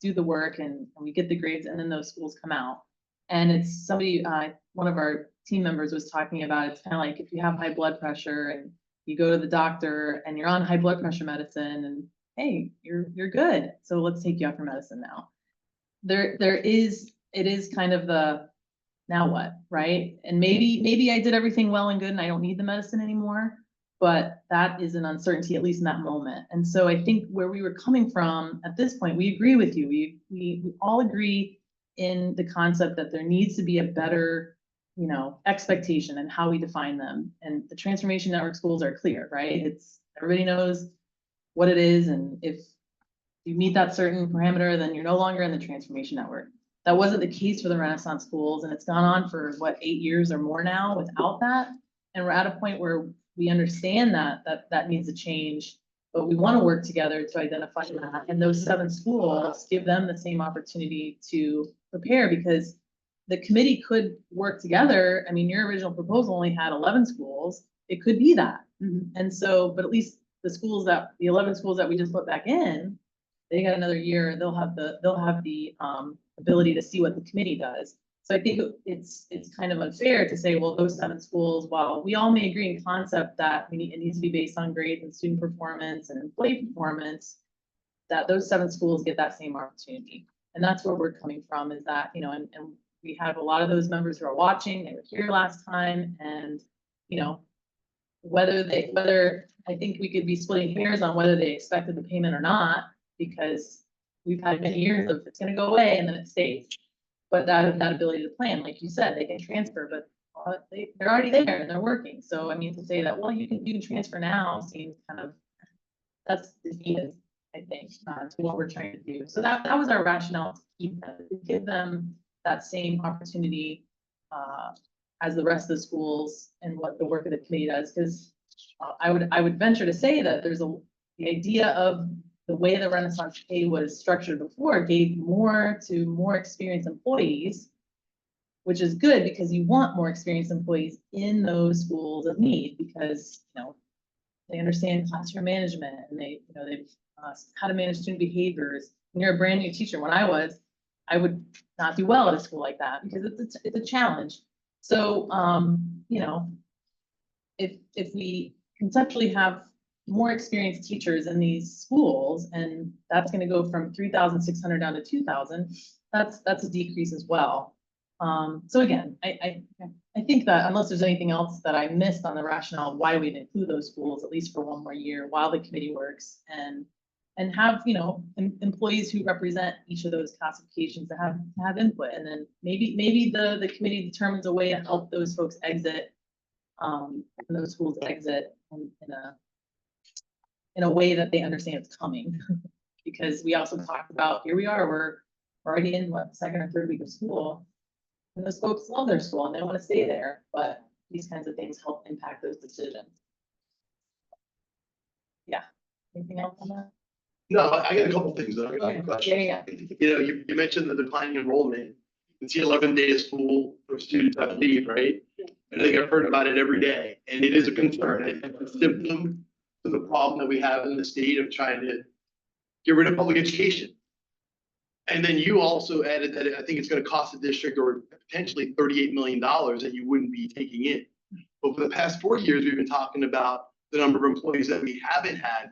do the work, and we get the grades, and then those schools come out. And it's somebody, one of our team members was talking about, it's kind of like if you have high blood pressure and you go to the doctor and you're on high blood pressure medicine, and hey, you're good, so let's take you off your medicine now. It is kind of the, now what, right? And maybe I did everything well and good and I don't need the medicine anymore, but that is an uncertainty, at least in that moment. And so I think where we were coming from at this point, we agree with you. We all agree in the concept that there needs to be a better, you know, expectation and how we define them. And the transformation network schools are clear, right? It's, everybody knows what it is, and if you meet that certain parameter, then you're no longer in the transformation network. That wasn't the case for the Renaissance schools, and it's gone on for what, 8 years or more now without that. And we're at a point where we understand that needs to change, but we want to work together to identify that. And those 7 schools, give them the same opportunity to prepare, because the committee could work together. I mean, your original proposal only had 11 schools. It could be that. Mhm. And so, but at least the 11 schools that we just put back in, they got another year. They'll have the ability to see what the committee does. So I think it's kind of unfair to say, well, those 7 schools, while we all may agree in concept that it needs to be based on grades and student performance and employee performance, that those 7 schools get that same opportunity. And that's where we're coming from, is that, you know, and we have a lot of those members who are watching. They were here last time, and, you know, whether I think we could be splitting hairs on whether they expected the payment or not, because we've had many years of it's gonna go away and then it stays. But that ability to plan, like you said, they can transfer, but they're already there and they're working. So I mean, to say that, well, you can transfer now seems kind of, that's defeated, I think, to what we're trying to do. So that was our rationale, to keep them, to give them that same opportunity as the rest of the schools, and what the work of the committee does. Because I would venture to say that the idea of the way the Renaissance pay was structured before gave more to more experienced employees, which is good, because you want more experienced employees in those schools of need, because, you know, they understand classroom management, and they've how to manage student behaviors. When you're a brand new teacher, when I would not do well at a school like that, because it's a challenge. So, you know, if we conceptually have more experienced teachers in these schools, and that's going to go from 3,600 down to 2,000, that's a decrease as well. So again, I think that unless there's anything else that I missed on the rationale of why we'd include those schools, at least for 1 more year while the committee works, and have, you know, employees who represent each of those classifications to have input. And then maybe the committee determines a way to help those folks exit, and those schools exit in a way that they understand it's coming. Because we also talked about, here we are, we're already in what, 2nd or 3rd week of school. And those folks love their school and they want to stay there, but these kinds of things help impact those decisions. Yeah. Anything else on that? No, I got a couple things that I have a question. Yeah. You know, you mentioned the declining enrollment. It's the 11th day of school for students, I believe, right? I think I've heard about it every day, and it is a concern. It's a symptom to the problem that we have in the state of trying to get rid of public education. And then you also added that I think it's gonna cost the district or potentially $38 million that you wouldn't be taking in. But for the past 4 years, we've been talking about the number of employees that we haven't had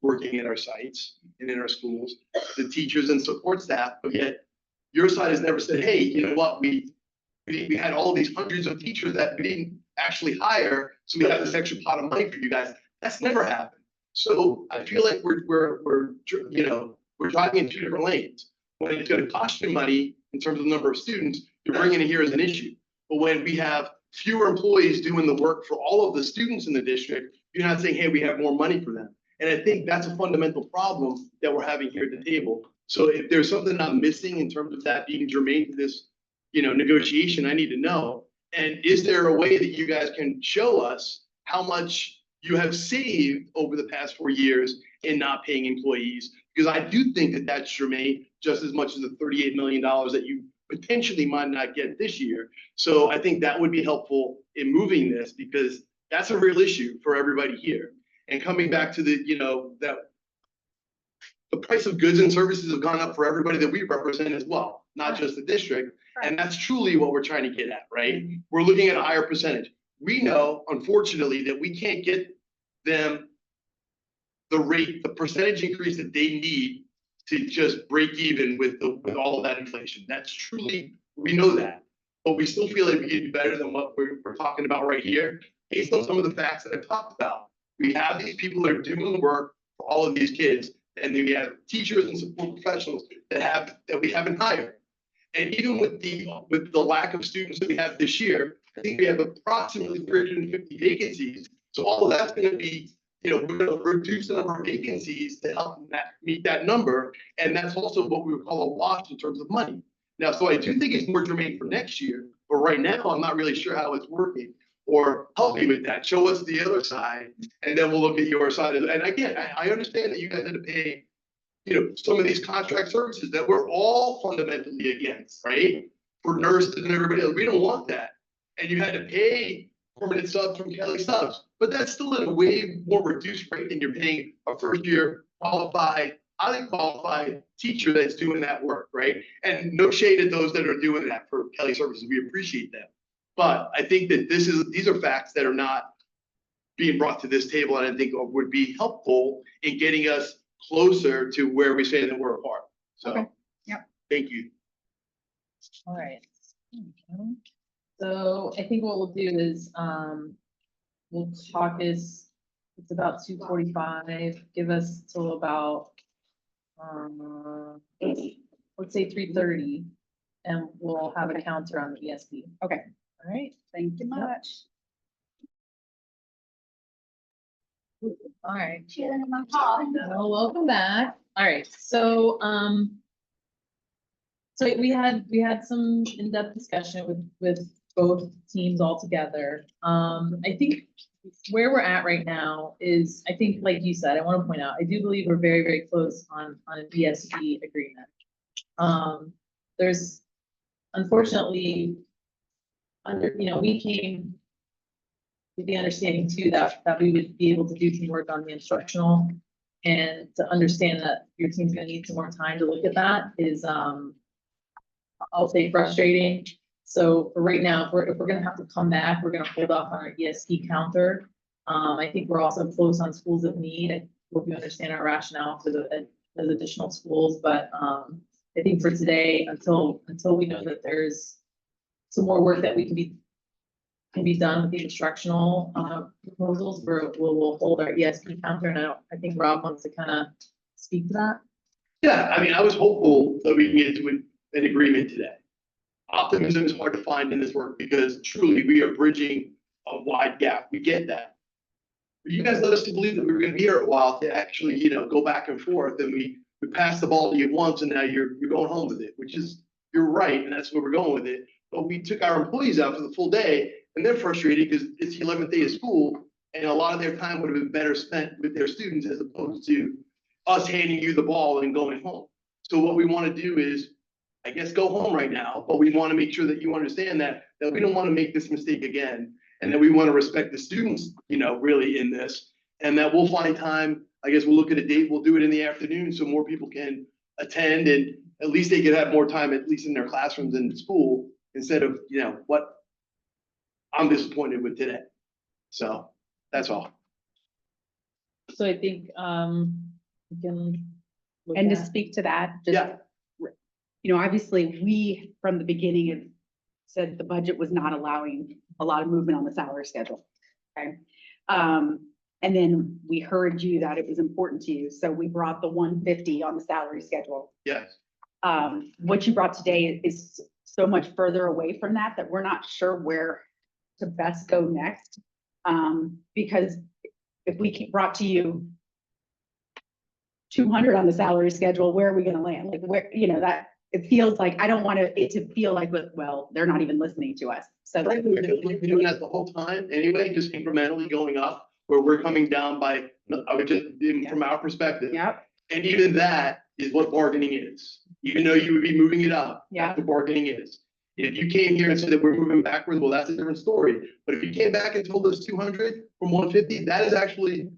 working at our sites and in our schools, the teachers and support staff, but yet your side has never said, hey, you know what, we had all these hundreds of teachers that we didn't actually hire, so we have this extra pot of money for you guys. That's never happened. So I feel like we're driving in two different lanes. When it's gonna cost you money in terms of the number of students, you're bringing it here as an issue. But when we have fewer employees doing the work for all of the students in the district, you're not saying, hey, we have more money for them. And I think that's a fundamental problem that we're having here at the table. So if there's something I'm missing in terms of that being germane to this, negotiation, I need to know. And is there a way that you guys can show us how much you have saved over the past 4 years in not paying employees? Because I do think that that's germane just as much as the $38 million that you potentially might not get this year. So I think that would be helpful in moving this because that's a real issue for everybody here. And coming back to that the price of goods and services have gone up for everybody that we represent as well, not just the district. And that's truly what we're trying to get at, right? We're looking at a higher percentage. We know, unfortunately, that we can't get them the percentage increase that they need to just break even with all of that inflation. That's truly, we know that. But we still feel like we can do better than what we're talking about right here, based on some of the facts that I've talked about. We have these people that are doing the work for all of these kids, and then we have teachers and support professionals that we haven't hired. And even with the lack of students that we have this year, I think we have approximately 350 vacancies. So all of that's going to be, we're going to reduce the number of vacancies to help meet that number. And that's also what we would call a wash in terms of money. Now, so I do think it's more germane for next year, but right now I'm not really sure how it's working. Or help me with that. Show us the other side, and then we'll look at your side. And again, I understand that you guys had to pay, some of these contract services that we're all fundamentally against, right? For nurses and everybody else, we don't want that. And you had to pay permanent subs from Kelly subs, but that's still at a way more reduced rate than you're paying a first-year qualified, highly qualified teacher that's doing that work, right? And no shade at those that are doing that for Kelly services. We appreciate them. But I think that these are facts that are not being brought to this table, and I think would be helpful in getting us closer to where we say that we're apart. So, Okay. Yep. Thank you. All right. So I think what we'll do is, we'll talk it's about 2:45, give us till about, let's say 3:30, and we'll have a counter on the ESP. Okay, All right. thank you much. All right. Well, welcome back. All right, so, so we had some in-depth discussion with both teams all together. I think where we're at right now is, I think, like you said, I want to point out, I do believe we're very, very close on an ESP agreement. There's unfortunately we came with the understanding too that we would be able to do some work on the instructional, and to understand that your team's gonna need some more time to look at that is, I'll say frustrating. So for right now, if we're gonna have to come back, we're gonna hold off on our ESP counter. I think we're also close on schools of need. I hope you understand our rationale for those additional schools, but I think for today, until we know that there's some more work that can be done with the instructional proposals, we'll hold our ESP counter, and I think Rob wants to kind of speak to that. Yeah, I mean, I was hopeful that we can get to an agreement today. Optimism is hard to find in this work because truly we are bridging a wide gap. We get that. But you guys led us to believe that we were going to be here a while to actually, go back and forth, and we passed the ball to you once, and now you're going home with it, which is, you're right, and that's where we're going with it. But we took our employees out for the full day, and they're frustrated because it's the 11th day of school, and a lot of their time would have been better spent with their students as opposed to us handing you the ball and going home. So what we want to do is, I guess, go home right now, but we want to make sure that you understand that we don't want to make this mistake again, and that we want to respect the students, really in this, and that we'll find time. I guess we'll look at a date, we'll do it in the afternoon so more people can attend and at least they could have more time, at least in their classrooms and school, instead of, you know, what I'm disappointed with today. So that's all. So I think, we can. look And to at- speak to that, just, Yeah. you know, obviously, we, from the beginning, have said the budget was not allowing a lot of movement on the salary schedule. Okay. And then we heard you that it was important to you, so we brought the 150 on the salary schedule. Yes. What you brought today is so much further away from that, that we're not sure where to best go next. Because if we brought to you 200 on the salary schedule, where are we gonna land? Like, where, you know, that, it feels like, I don't want it to feel like, well, they're not even listening to us. So We're doing that the whole time anyway, just incrementally going up, where we're coming down by, I would just, from our perspective. Yep, And even that is what bargaining is. Even though you would be moving it up. Yeah. That's what bargaining is. If you came here and said that we're moving backwards, well, that's a different story. But if you came back and told us 200 from 150, that is actually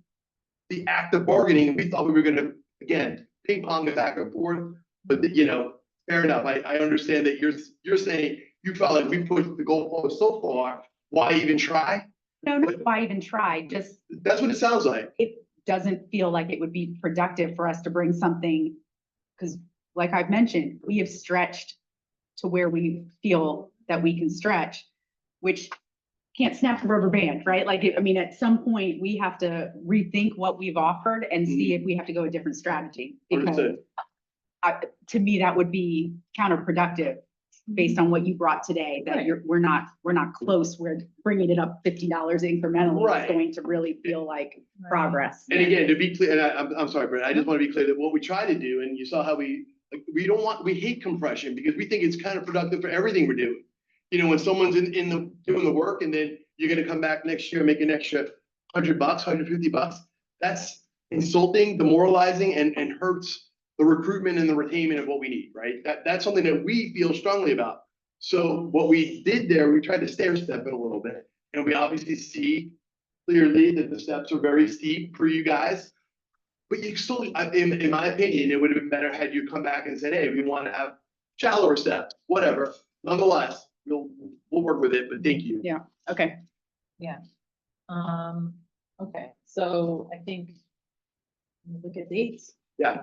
the act of bargaining. We thought we were gonna, again, ping pong it back and forth. But, you know, fair enough. I understand that you're saying you felt like we pushed the goalpost so far. Why even try? no, not why even try, just That's what it sounds like. it doesn't feel like it would be productive for us to bring something. Because like I've mentioned, we have stretched to where we feel that we can stretch, which can't snap the rubber band, right? Like, I mean, at some point, we have to rethink what we've offered and see if we have to go a different strategy. Because Understood. to me, that would be counterproductive based on what you brought today, that Right. we're not close. We're bringing it up $50 incrementally. Right. It's going to really feel like progress. And again, to be clear, and I'm sorry, Brent, I just want to be clear that what we try to do, and you saw how we hate compression because we think it's kind of productive for everything we're doing. You know, when someone's doing the work and then you're gonna come back next year and make an extra $100, $150, that's insulting, demoralizing, and hurts the recruitment and the retainment of what we need, right? That's something that we feel strongly about. So what we did there, we tried to stair step it a little bit, and we obviously see clearly that the steps are very steep for you guys. But you still, in my opinion, it would have been better had you come back and said, hey, we want to have shallower steps, whatever. Nonetheless, we'll work with it, but thank you. Yeah, okay. Okay, so I think. Look at dates. Yeah,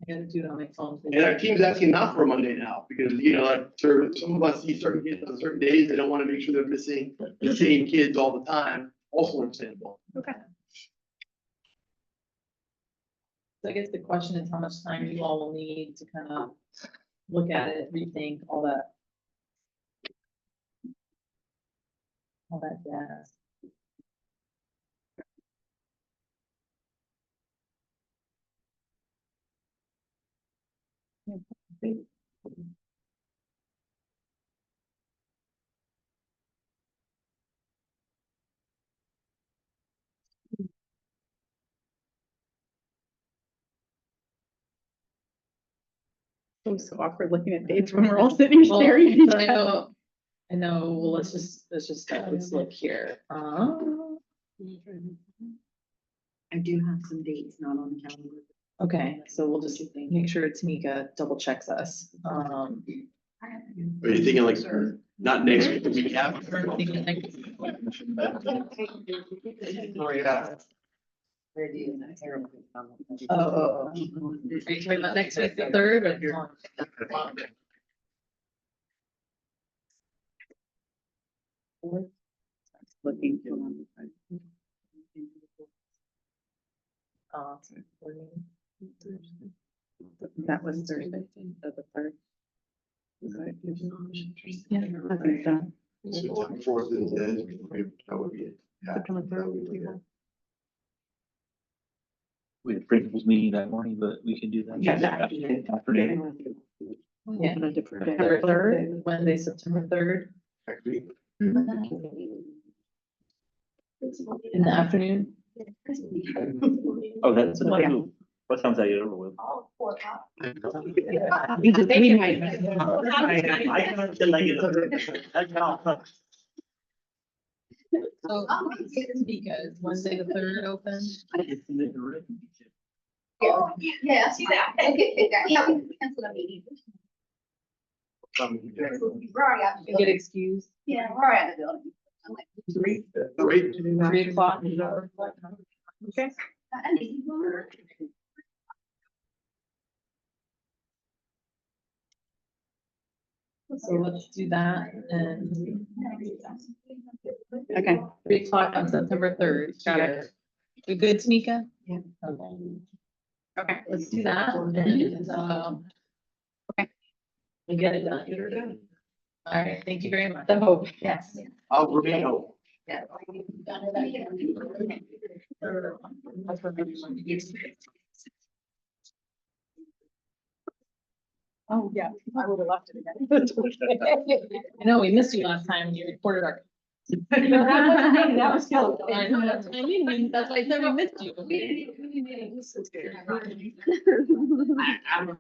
I gotta do it on my phone. and our team's asking not for a Monday now, because, you know, like, some of us see certain kids on certain days, they don't want to make sure they're missing the same kids all the time, also understandable. Okay. So I guess the question is how much time you all will need to kind of look at it, rethink all that. All that jazz. So awkward looking at dates when we're all sitting Well, staring at each I other. know, well, let's just let's look here. I do have some dates not on the calendar. Okay, so we'll just make sure Tamika double checks us. Are you thinking like, not next week, the week after? Oh, yeah. Oh. Are you talking about next week, the third or? Looking. That was Thursday, the third. Yeah. I think so. September 4th is that would be it. Yeah. September That would be it. We had principals meeting that morning, but we can do that. Yeah, Afternoon. Yeah. September third. Wednesday, September third, Next week. in the afternoon. Oh, that's, Yeah. what time's that over with? We just, we might. I can understand like it. So, because Wednesday the third open. Yeah, see that. Yeah, we canceled a meeting. We're already out of the Get building. excused. Yeah, we're already out of the building. I'm like, Great. 3:00. Okay. I need more. So let's do that and. Okay. 3:00 on September third. Got it. You good, Tamika? Yeah. Okay. Let's do that and, Okay. we get it done. All right, thank you very much. I hope, yes. I'll remain home. Oh, yeah, I would have left it again. I know, we missed you last time you recorded our. That was Kelly. I know, that's what I mean, that's why I said we missed you. I'm